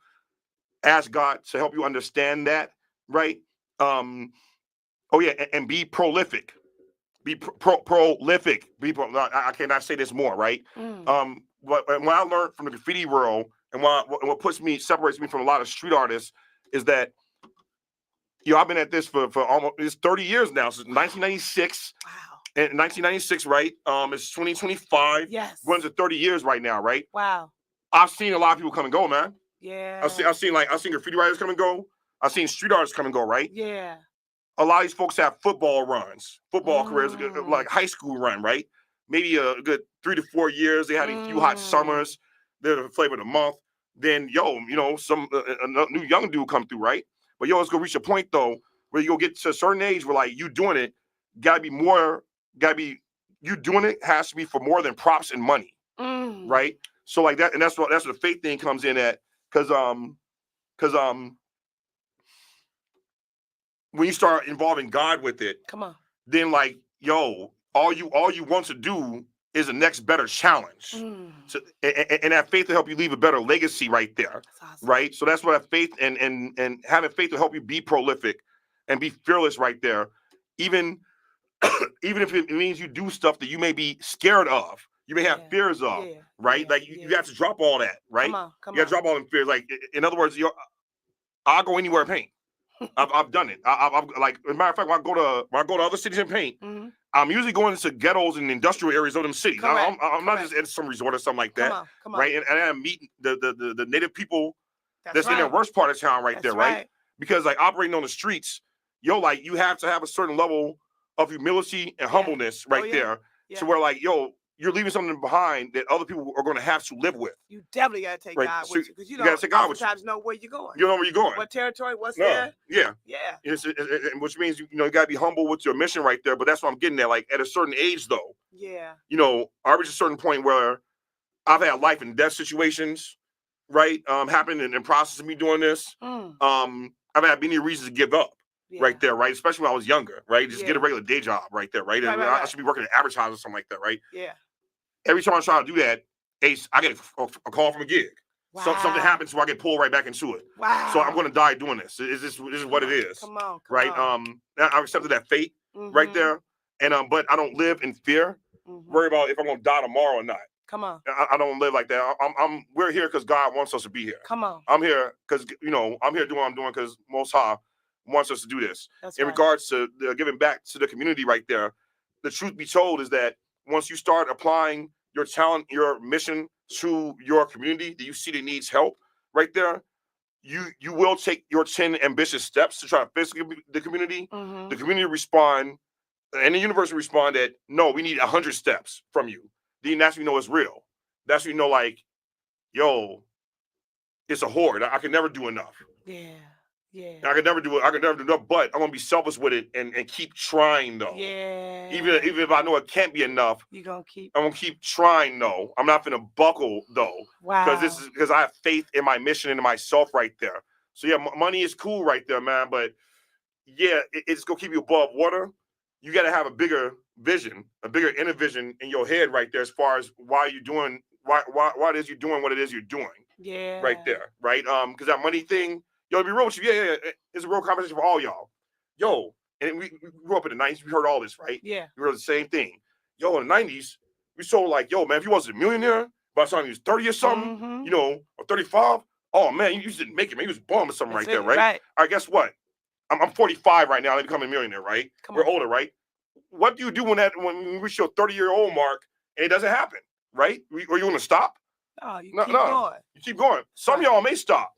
Ask God to help you understand that, right? And be prolific. Be prolific. I cannot say this more, right? But when I learned from the graffiti world, and what separates me from a lot of street artists is that, you know, I've been at this for almost 30 years now, since 1996. Wow. And 1996, right? It's 2025. Yes. Runs to 30 years right now, right? Wow. I've seen a lot of people come and go, man. Yeah. I've seen graffiti writers come and go. I've seen street artists come and go, right? Yeah. A lot of these folks have football careers, like high school run, right? Maybe a good 3 to 4 years. They had a few hot summers. They're the flavor of the month. Then, you know, a new young dude come through, right? But it's gonna reach a point though where you go get to a certain age where, like, you doing it, you doing it has to be for more than props and money, right? So like that, and that's what the faith thing comes in at, because when you start involving God with it, come on, then like, all you want to do is the next better challenge. So, and that faith to help you leave a better legacy right there, awesome. right? So that's what that faith and having faith to help you be prolific and be fearless right there, even even if it means you do stuff that you may be scared of, you may have fears of, right? Like you have to drop all that, right? Come you got to drop all them fears. Like in other words, I'll go anywhere and paint. I've done it. I've like, as a matter of fact, when I go to other cities and paint, I'm usually going into ghettos and industrial areas of them cities. I'm not just at some resort or something like that, come on. right? And I'm meeting the native people that's right. in the worst part of town right That's there, right? Because like operating on the streets, like you have to have a certain level of humility and humbleness right there, to where like, you're leaving something behind that other people are going to have to live with. You definitely got to take God with you, because you gotta take God with you. sometimes know where you're going. You don't know where you're going. What territory, what's there. Yeah. Yeah. Which means, you got to be humble with your mission right there. But that's what I'm getting at. Like at a certain age though, I reached a certain point where I've had life and death situations, right? Happen in the process of me doing this. I've had many reasons to give up. Right there, right? Especially when I was younger, right? Just get a regular day job right there, right? I should be working in advertising or something like that, right? Yeah. Every time I try to do that, I get a call from a gig. Wow. Something happens, so I get pulled right back into it. Wow. So I'm going to die doing this. This is what it is. Come on. Right? I accepted that fate right there, and but I don't live in fear. Worry about if I'm going to die tomorrow or not. Come on. I don't live like that. We're here because God wants us to be here. Come on. I'm here because I'm here doing what I'm doing because Most High wants us to do this. That's in regards to giving back to the community right there. The truth be told is that once you start applying your talent, your mission to your community, that you see that needs help right there, you will take your 10 ambitious steps to try to fix the community. The community respond, and the universe will respond that, no, we need 100 steps from you. Then that's when you know it's real. That's when you know, like, it's a horde. I can never do enough. Yeah. I could never do it. I could never do enough, but I'm gonna be selfless with it and keep trying though. Yeah. Even if I know it can't be enough, I'm gonna keep trying though. I'm not gonna buckle though. Wow. Because I have faith in my mission and in myself right there. So yeah, money is cool right there, man. But yeah, it's gonna keep you above water. You got to have a bigger vision, a bigger inner vision in your head right there, as far as why it is you're doing what it is you're doing. Yeah. Right there, right? Because that money thing. To be real with you, it's a real conversation for all y'all. And we grew up in the 90s, we heard all this, right? Yeah. We heard the same thing. In the 90s, we told like, man, if you wasn't a millionaire by the time you was 30 or something, or 35, oh man, you just didn't make it, man. You was bum or something right there, right? All right, guess what? I'm 45 right now, I'm becoming a millionaire, right? We're older, right? What do you do when you reach your 30-year-old mark and it doesn't happen, right? Are you gonna stop? No, you keep going. You keep going. Some of y'all may stop.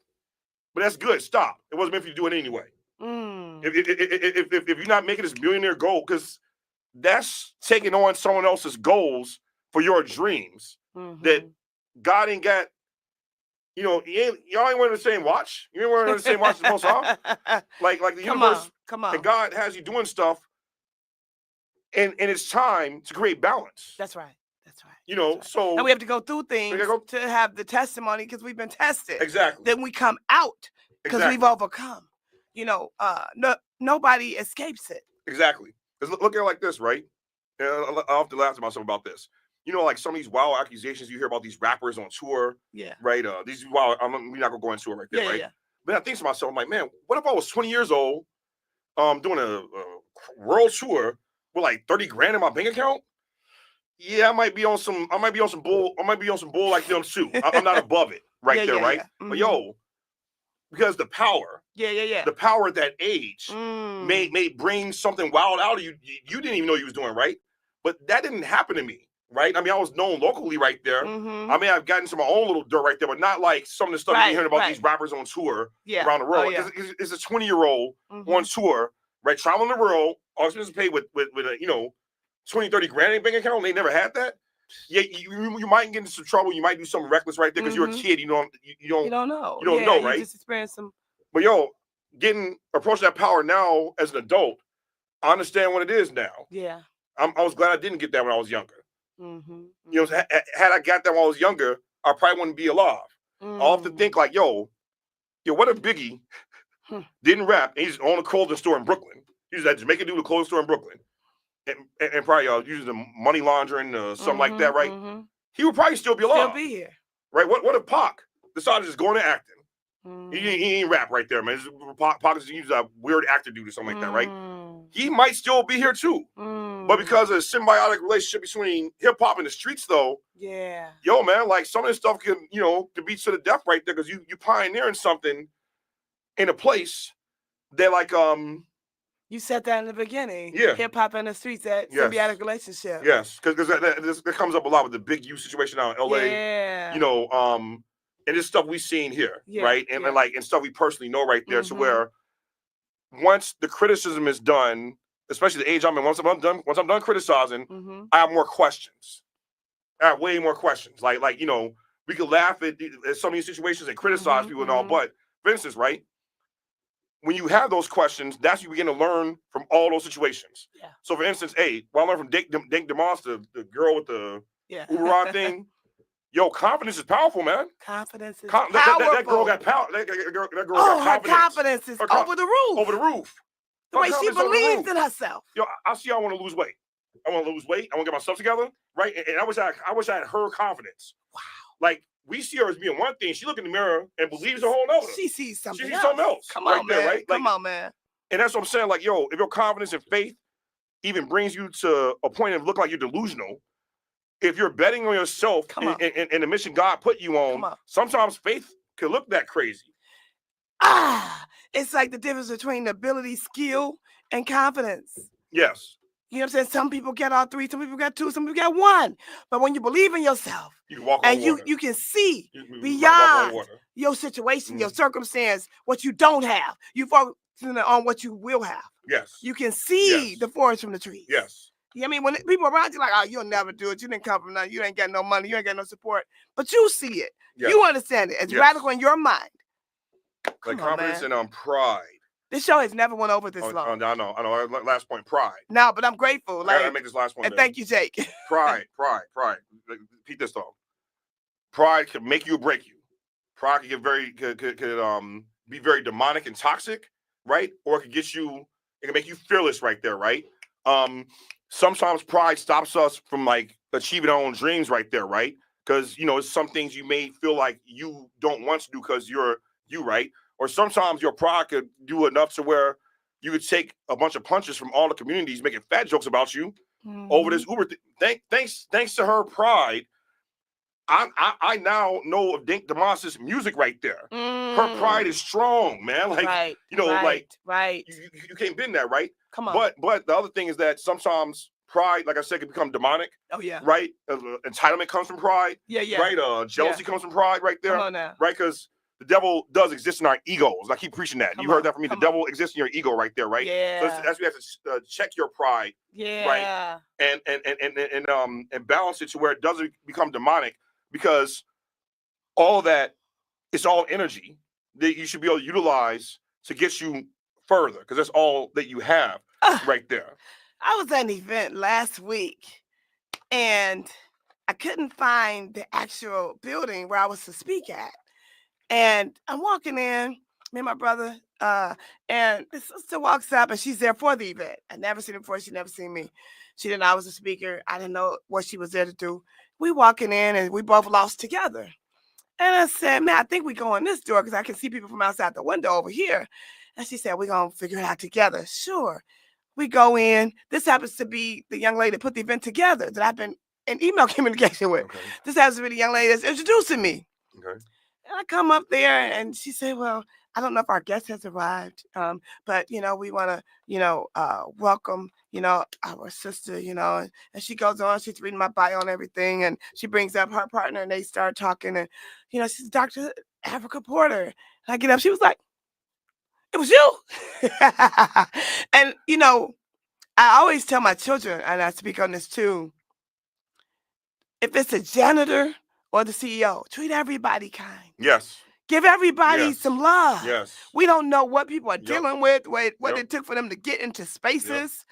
But that's good. Stop. It wasn't meant for you to do it anyway. If you're not making this millionaire goal, because that's taking on someone else's goals for your dreams that God ain't got. Y'all ain't wearing the same watch. You ain't wearing the same watch as Most High. Like the universe. Come on. And God has you doing stuff, and it's time to create balance. That's right. So and we have to go through things to have the testimony, because we've been tested. Exactly. Then we come out because we've overcome. Nobody escapes it. Exactly. Because look at it like this, right? And I often laugh to myself about this. Like some of these wild accusations you hear about these rappers on tour. Yeah. Right. These wild. We're not gonna go into it right there, right? Yeah. But I think to myself, I'm like, man, what if I was 20 years old, doing a world tour with like 30 grand in my bank account? Yeah, I might be on some bull. I might be on some bull like them too. I'm not above it, right? Yeah. But because the power, the power at that age may bring something wild out of you. You didn't even know you was doing, right? But that didn't happen to me, right? I mean, I was known locally right there. I mean, I've gotten to my own little dirt right there, but not like some of the stuff you're hearing about these rappers on tour around the world. It's a 20-year-old on tour, right? Traveling the world, all expenses paid with a 20, 30 grand in bank account, and they never had that. Yeah, you might get into some trouble. You might do something reckless right there because you're a kid. You don't know. You don't know, right? You just experience some. But approaching that power now as an adult, I understand what it is now. Yeah. I was glad I didn't get that when I was younger. Had I got that when I was younger, I probably wouldn't be alive. I often think like, what if Biggie didn't rap and he's on a clothing store in Brooklyn? He was at Jamaican dude, a clothing store in Brooklyn. and probably using the money laundering or something like that, right? He would probably still be alive. Still be here. Right? What if Pac decided to just go into acting? Mm. He ain't rap right there, man. Pac is a weird actor dude or something like that, right? He might still be here too. But because of the symbiotic relationship between hip hop and the streets, though, yeah, yo, man, like some of this stuff can, can be to the death right there because you pioneering something in a place that, like, you said that in the beginning. Yeah. Hip hop and the streets, that Yes. symbiotic relationship. Yes, because that comes up a lot with the Big U situation out in LA. Yeah. And this stuff we've seen here, Yeah, right? And, yeah. and stuff we personally know right there. So where once the criticism is done, especially the age I'm in, once I'm done criticizing, I have more questions. I have way more questions. Like we could laugh at some of these situations and criticize people and all, but for instance, right? When you have those questions, that's when you begin to learn from all those situations. Yeah. So for instance, what I learned from Dink DeMoss, the girl with the Ura thing, yo, confidence is powerful, man. Confidence is powerful. That girl got power. That girl got confidence. Her confidence is over the roof. Over the roof. The way she believes in herself. Yo, I see I want to lose weight. I want to lose weight. I want to get myself together, right? And I wish I had her confidence. Wow. Like, we see her as being one thing. She look in the mirror and believes a whole nother. She sees something else. She sees something else. Come on, man. Right? Come on, man. And that's what I'm saying. Like, yo, if your confidence and faith even brings you to a point of look like you're delusional, if you're betting on yourself and the mission God put you on, sometimes faith can look that crazy. It's like the difference between ability, skill, and confidence. Yes. You know what I'm saying? Some people get all three, some people got two, some people got one. But when you believe in yourself, you can walk and you can see beyond your situation, your circumstance, what you don't have. You focus on what you will have. Yes. You can see the forest from the trees. Yes. You know what I mean? When people around you like, oh, you'll never do it. You didn't come from nothing. You ain't got no money. You ain't got no support. But you see it. Yes. You understand it. It's radical in your mind. Like confidence and pride. This show has never went over this long. I know. Last point, pride. No, but I'm grateful. I gotta make this last point. And thank you, Jake. Pride. Repeat this though. Pride can make you or break you. Pride can be very demonic and toxic, right? Or it can it can make you fearless right there, right? Sometimes pride stops us from like achieving our own dreams right there, right? Because it's some things you may feel like you don't want to do because you're you, right? Or sometimes your pride could do enough to where you could take a bunch of punches from all the communities making fat jokes about you over this Uber thing. Thanks to her pride, I now know of Dink DeMoss's music right there. Her pride is strong, man. Like you can't bend that, right? Come on. But the other thing is that sometimes pride, like I said, can become demonic. Oh yeah. Right? Entitlement comes from pride. Yeah. Right? Jealousy comes from pride right there. Come on now. Right? Because the devil does exist in our egos. I keep preaching that. You heard that from me. The devil exists in your ego right there, right? Yeah. So that's we have to check your pride. Yeah. Right. And balance it to where it doesn't become demonic, because all that is all energy that you should be able to utilize to get you further, because that's all that you have right there. I was at an event last week and I couldn't find the actual building where I was to speak at. And I'm walking in, me and my brother, and this sister walks up and she's there for the event. I never seen her before. She never seen me. She didn't know I was a speaker. I didn't know what she was there to do. We walking in and we both lost together. And I said, man, I think we go in this door because I can see people from outside the window over here. And she said, we're going to figure it out together. Sure. We go in. This happens to be the young lady that put the event together that I've been in email communication with. Okay. This happens to be the young lady that's introducing me. Okay. And I come up there and she said, well, I don't know if our guest has arrived, but, we want to, welcome, our sister, and she goes on, she's reading my bio and everything. And she brings up her partner and they start talking. And, she's Dr. Afrika Porter. And I get up, she was like, it was you. And, I always tell my children, and I speak on this too, if it's a janitor or the CEO, treat everybody kind. Yes. Give everybody some love. Yes. We don't know what people are dealing with, what it took for them to get into spaces.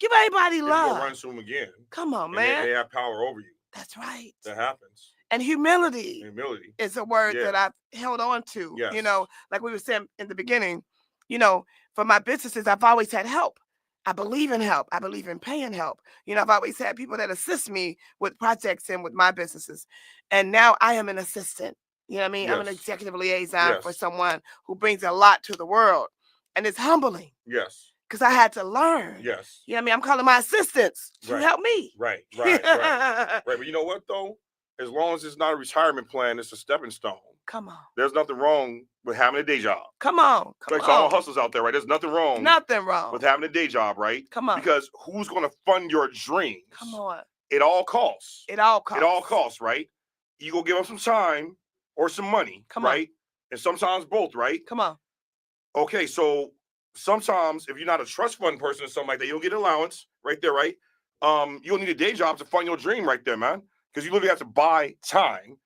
Give everybody love. Run to them again. Come on, man. They have power over you. That's right. That happens. And humility is a word that I've held on to. Yes. Like we were saying in the beginning, for my businesses, I've always had help. I believe in help. I believe in paying help. I've always had people that assist me with projects and with my businesses. And now I am an assistant. You know what I mean? I'm an Yes. executive liaison for Yes. someone who brings a lot to the world. And it's humbling Yes. because I had to learn. Yes. You know what I mean? I'm calling my assistants to Right. help me. Right. Right. But you know what though? As long as it's not a retirement plan, it's a stepping stone. Come on. There's nothing wrong with having a day job. Come on. Come Like all on. hustlers out there, right? There's nothing wrong Nothing wrong. with having a day job, right? Come on. Because who's going to fund your dreams? Come on. It all costs. It all costs. It all costs, right? You go give them some time or some money, Come on. right? And sometimes both, right? Come on. Okay, so sometimes if you're not a trust fund person or something like that, you'll get an allowance right there, right? You'll need a day job to fund your dream right there, man. Because you literally have to buy time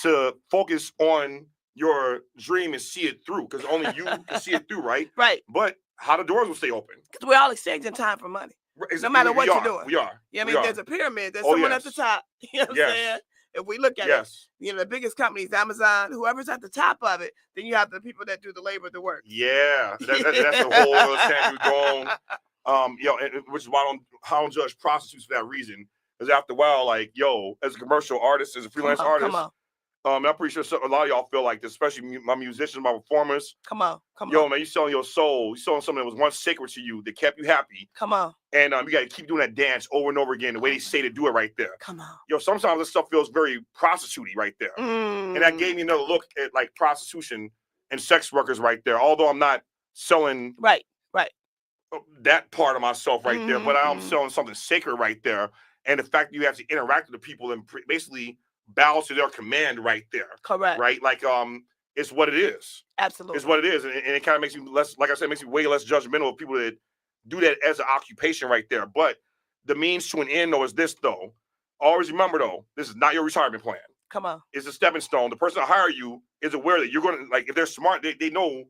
to focus on your dream and see it through. Because only you can see it through, right? Right. But how the doors will stay open. Because we're all exchanging time for money. No matter what you're doing. We are. You know what I We mean? are. There's a pyramid. There's Oh, someone yes. at the top. You know what I'm Yes. saying? If we look at Yes. it, the biggest companies, Amazon, whoever's at the top of it, then you have the people that do the labor, the work. Yeah. That's a whole other tangent going. Which is why I don't judge prostitutes for that reason. Because after a while, like, as a commercial artist, as a freelance artist, I'm pretty sure a lot of y'all feel like this, especially my musicians, my performers. Come on. Man, you selling your soul. You selling something that was once sacred to you that kept you happy. Come on. And you got to keep doing that dance over and over again, the way they say to do it right there. Come on. Sometimes this stuff feels very prostitute-y right there. And that gave me another look at like prostitution and sex workers right there. Although I'm not selling right that part of myself right there, but I'm selling something sacred right there. And the fact that you have to interact with the people and basically bow to their command right there. Correct. Right? Like, it's what it is. Absolutely. It's what it is. And it kind of makes you less, like I said, makes you way less judgmental of people that do that as an occupation right there. But the means to an end, though, is this, though. Always remember, though, this is not your retirement plan. Come on. It's a stepping stone. The person that hire you is aware that you're going to, like, if they're smart, they know,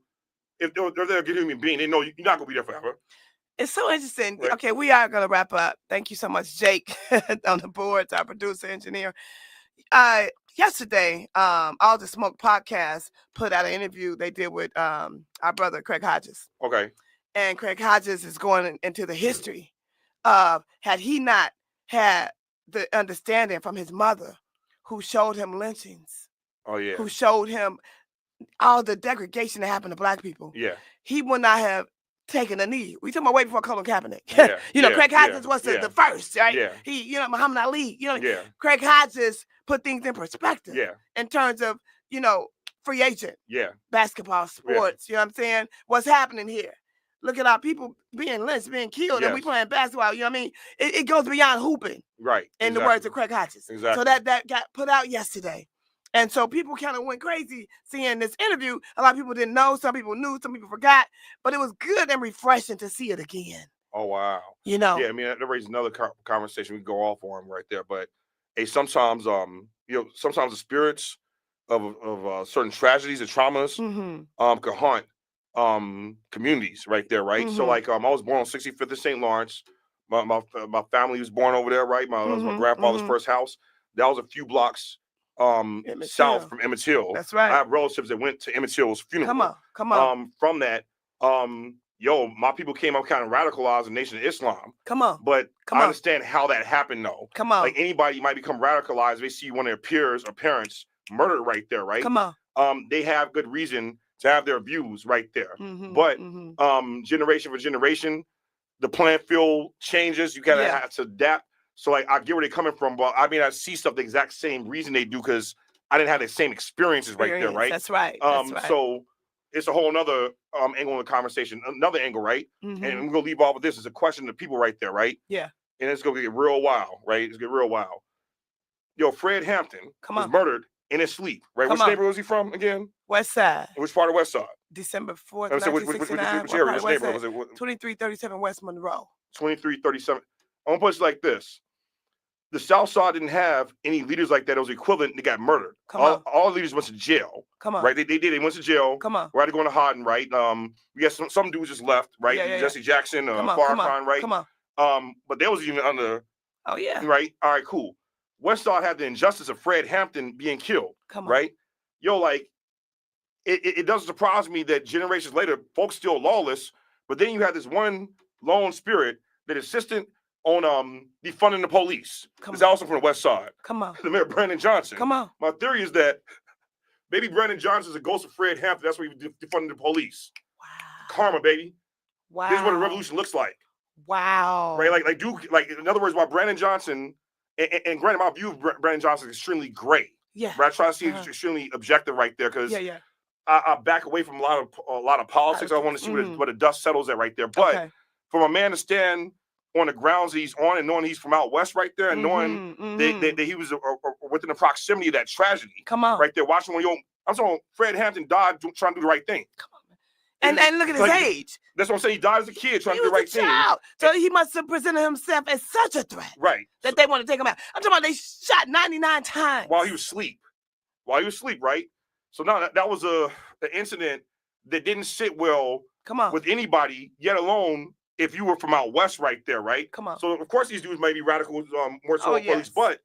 if they're a good human being, they know you're not going to be there forever. It's so interesting. Right. Okay, we are going to wrap up. Thank you so much, Jake, on the board, our producer, engineer. Yesterday, All the Smoke podcast put out an interview they did with our brother, Craig Hodges. Okay. And Craig Hodges is going into the history of, had he not had the understanding from his mother, who showed him lynchings. Oh, yeah. Who showed him all the degradation that happened to Black people. Yeah. He would not have taken a knee. We talking about way before Colin Kaepernick. Yeah. Craig Hodges was the first, right? Yeah. He, Muhammad Ali, Yeah. Craig Hodges put things in perspective. Yeah. In terms of, free agent. Yeah. Basketball, sports, you know what I'm saying? What's happening here? Look at our people being lynched, being killed, and we playing basketball, you know what I mean? It goes beyond hooping. Right. In the words of Craig Hodges. Exactly. So that got put out yesterday. And so people kind of went crazy seeing this interview. A lot of people didn't know. Some people knew. Some people forgot. But it was good and refreshing to see it again. Oh, wow. Yeah, I mean, that raises another conversation. We can go off on right there. But sometimes, sometimes the spirits of certain tragedies and traumas can haunt communities right there, right? So, like, I was born on 65th in St. Lawrence. My family was born over there, right? That was my grandfather's first house. That was a few blocks south from Emmett Till. That's right. I have relatives that went to Emmett Till's funeral. Come on. From that, my people came up kind of radicalized in the Nation of Islam. But I understand how that happened, though. Like, anybody might become radicalized if they see one of their peers or parents murdered right there, right? They have good reason to have their views right there. But generation for generation, the playing field changes. You gotta have to adapt. So, like, I get where they're coming from, but I mean, I see stuff the exact same reason they do, because I didn't have the same experiences right there, right? That's right. So it's a whole nother angle in the conversation, another angle, right? And we're gonna leave off with this. It's a question to people right there, right? Yeah. And it's gonna get real wild, right? It's gonna get real wild. Fred Hampton was murdered in his sleep, right? Which neighborhood was he from again? West Side. Which part of West Side? December 4th, Which area? 1969. Which neighborhood was it? 2337 West Monroe. 2337. I'm gonna put it like this. The South Side didn't have any leaders like that. It was equivalent. They got murdered. All leaders went to jail. Right? They did. They went to jail. Right? They're going to hiding. Right? We got some dudes just left. Right? Jesse Jackson, Farrakhan. Right? But they was even under. Oh yeah. Right? All right. Cool. West Side had the injustice of Fred Hampton being killed. Right? Like, it doesn't surprise me that generations later, folks still lawless. But then you have this one lone spirit that assistant on defunding the police. Come Is on. also from the West Side. Come on. The mayor Brandon Johnson. Come on. My theory is that maybe Brandon Johnson is a ghost of Fred Hampton. That's why he defunded the police. Wow. Karma, baby. Wow. This is what a revolution looks like. Wow. Right? Like in other words, while Brandon Johnson, and granted, my view of Brandon Johnson is extremely gray. Yeah. But I try to see it extremely objective right there because Yeah. I back away from a lot of politics. I want to see where the dust settles at right there. But for a man to stand on the grounds he's on and knowing he's from out west right there and knowing that he was within the proximity of that tragedy. Come on. Right there, watching when I'm saying Fred Hampton died trying to do the right thing. Come on, man. And look at his age. That's what I'm saying. He died as a kid trying to do the right thing. So he must have presented himself as such a threat. Right. That they want to take him out. I'm talking about they shot 99 times. While he was asleep. Right? So now that was an incident that didn't sit well with anybody, yet alone if you were from out west right there, right? Come on. So of course these dudes may be radical, more so police, but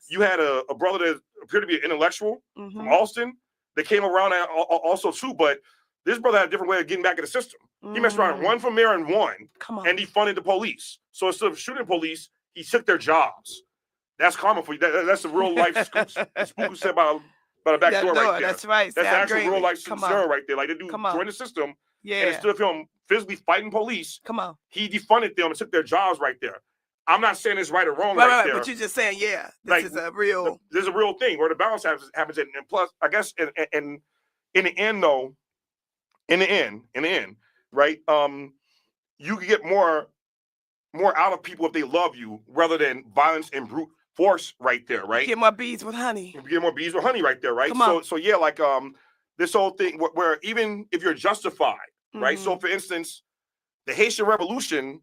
you had a brother that appeared to be an intellectual from Austin that came around also too, but this brother had a different way of getting back in the system. He messed around and run for mayor and won, and defunded the police. So instead of shooting police, he took their jobs. That's karma for you. That's a real life scoop who said by the back door right there. That's right. That's actual real life scenario right there. Like the dude joined the system, and instead of him physically fighting police, he defunded them and took their jobs right there. I'm not saying it's right or wrong right there. But you're just saying, this is a real. There's a real thing where the balance happens, and plus, I guess, in the end, though, in the end, right? You can get more out of people if they love you rather than violence and brute force right there, right? Get more bees with honey. Get more bees with honey right there, right? So yeah, like this whole thing where even if you're justified, right? So for instance, the Haitian Revolution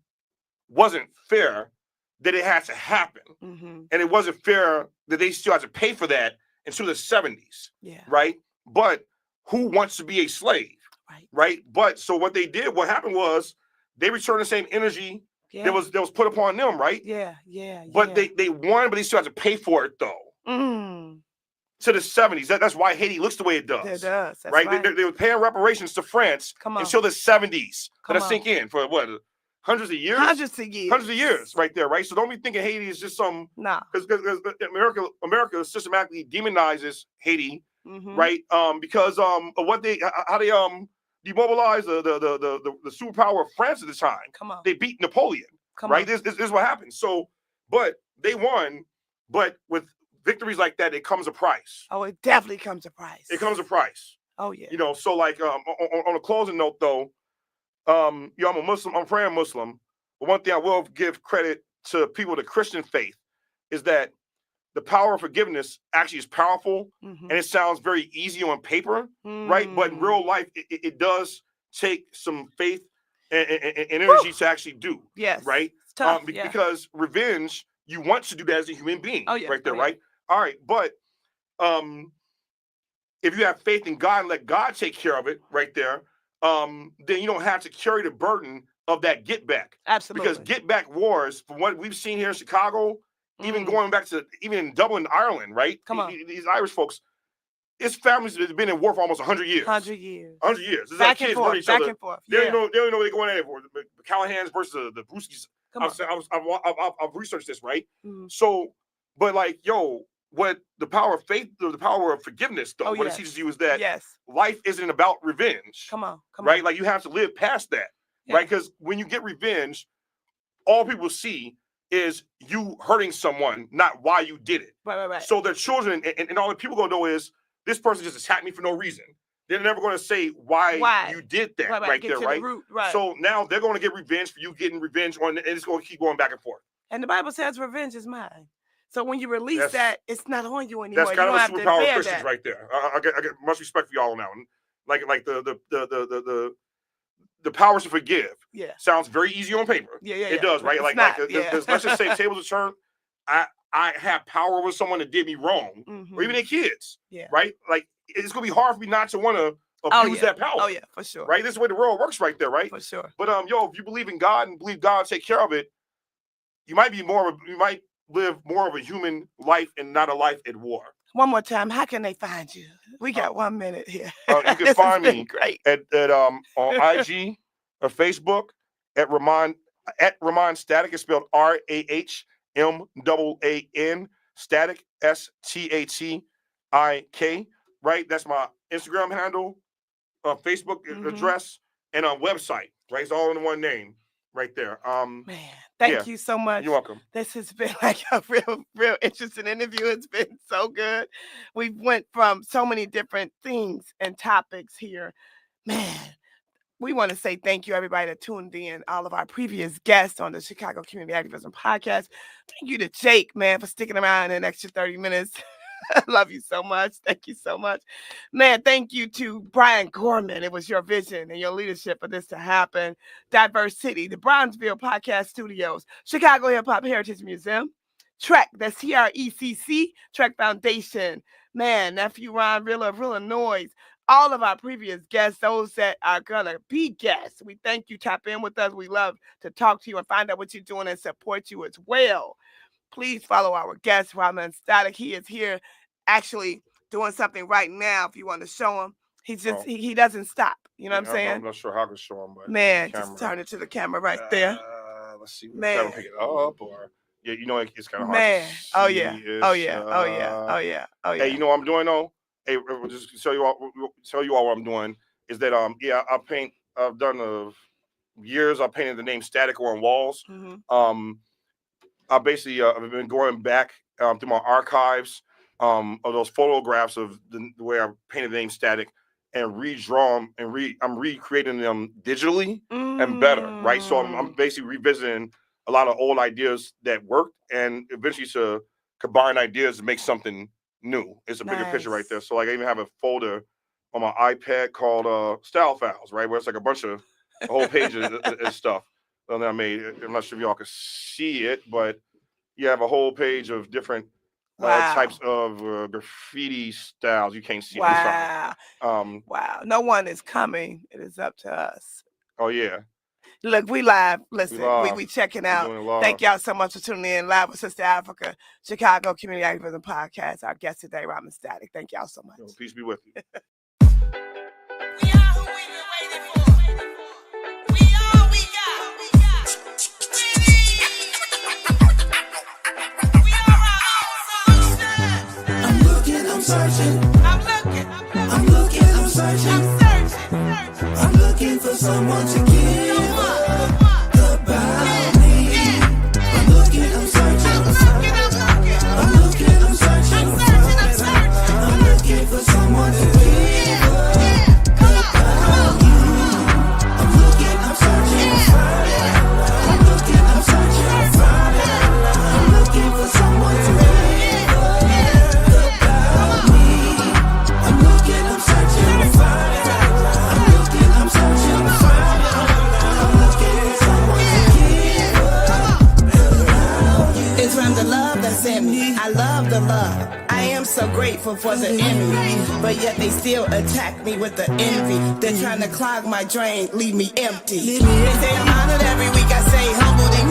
wasn't fair that it had to happen, and it wasn't fair that they still had to pay for that until the 70s, right? But who wants to be a slave, right? But so what happened was they returned the same energy that was put upon them, right? But they won, but they still have to pay for it though. To the 70s. That's why Haiti looks the way it does. It does. That's right? They were paying reparations to France until the 70s. Let us sink in for what? Hundreds of years? Hundreds of years right there, right? So don't be thinking Haiti is just some because America systematically demonizes Haiti, right? Because of what how they demobilized the superpower of France at the time. They beat Napoleon. Right? This is what happened. So, but they won, but with victories like that, it comes a price. Oh, it definitely comes a price. It comes a price. Oh yeah. So like on a closing note though, I'm a Muslim, I'm praying Muslim, but one thing I will give credit to people of the Christian faith is that the power of forgiveness actually is powerful, and it sounds very easy on paper, right? But in real life, it does take some faith and energy to actually do. Yes. Right? It's tough, because revenge, you want to do that as a human being. Right there, right? All right, but if you have faith in God and let God take care of it right there, then you don't have to carry the burden of that get back. Absolutely. Because get back wars, from what we've seen here in Chicago, even going back to even in Dublin, Ireland, right? These Irish folks, it's families that have been in war for almost 100 years. 100 years. 100 years. It's Back like and kids forth. each Back other. and forth. They don't know what they're going at it for. The Callahans versus the Brewskis. I've researched this, right? So, but like, what the power of faith, the power of forgiveness, though, what it teaches you is that life isn't about revenge. Come on. Right? Like you have to live past that, right? Because when you get revenge, all people see is you hurting someone, not why you did it. Right. So their children and all the people gonna know is this person just attacked me for no reason. They're never gonna say why you did that right there, right? So now they're gonna get revenge for you getting revenge on, and it's gonna keep going back and forth. And the Bible says revenge is mine. So when you release that, it's not on you anymore. That's kind of a superpower of Christians right there. I get much respect for y'all now. Like the powers to forgive. Sounds very easy on paper. It does, right? Let's just say tables are turned. I have power over someone that did me wrong, or even their kids. Right? Like it's gonna be hard for me not to want to abuse that power. Oh yeah, for sure. Right? This is the way the world works right there, right? For sure. But if you believe in God and believe God will take care of it, you might live more of a human life and not a life at war. One more time, how can they find you? We got 1 minute here. You can find me great. at on IG or Facebook at Rahmaan at Rahmaan Statik. It's spelled RAHMAAN Statik, STATIK. Right, that's my Instagram handle, Facebook address, and a website. Right, it's all in one name. Right there. Man, thank you so much. You're welcome. This has been like a real interesting interview. It's been so good. We went from so many different things and topics here. Man, we want to say thank you, everybody that tuned in, all of our previous guests on the Chicago Community Activism Podcast. Thank you to Jake, man, for sticking around an extra 30 minutes. I love you so much. Thank you so much. Man, thank you to Brian Gorman. It was your vision and your leadership for this to happen. Diverse City, the Bronzeville Podcast Studios, Chicago Hip Hop Heritage Museum, Trek, that's TRECC, Trek Foundation. Man, nephew Ron Rilla of Rilla Noise. All of our previous guests, those that are going to be guests. We thank you. Tap in with us. We love to talk to you and find out what you're doing and support you as well. Please follow our guest, Rahmaan Statik. He is here actually doing something right now. If you want to show him, he's just, he doesn't stop. You know what I'm saying? I'm not sure how to show him, but man, just turn it to the camera right there. Let's see. Man. Pick it up or, yeah, you know, it's kind of hard. Man. To see. Oh, yeah. Oh, yeah. Oh, yeah. Oh, yeah. Oh, yeah. Hey, you know what I'm doing though? Hey, we'll just tell you all what I'm doing is that, yeah, I've done years. I painted the name Statik on walls. I basically I've been going back through my archives of those photographs of the way I painted the name Statik and redraw them and I'm recreating them digitally and better, right? So I'm basically revisiting a lot of old ideas that worked and eventually to combine ideas to make something new. It's a bigger picture right there. So like I even have a folder on my iPad called Style Files, right? Where it's like a bunch of a whole page of stuff that I made. I'm not sure if y'all can see it, but you have a whole page of different types of graffiti styles. You can't see wow. Wow. No one is coming. It is up to us. Oh, yeah. Look, we live. Listen, we checking out. Thank y'all so much for tuning in live with Sista Afrika, Chicago Community Activism Podcast. Our guest today, Rahmaan Statik. Thank y'all so much. Peace be with you. We are who we've been waiting for. We are we got. We are our own sunshine. I'm looking, I'm searching. I'm looking, I'm searching. I'm looking for someone to give about me. I'm looking, I'm searching. I'm looking, I'm searching. I'm looking for someone to give about you. I'm looking, I'm searching. I'm looking, I'm searching. I'm looking for someone to give about me. I'm looking, I'm searching. It's from the love that's in me. I love the love. I am so grateful for the enemy, but yet they still attack me with the envy. They're trying to clog my drain, leave me empty. They say I'm honored every week. I say humbled and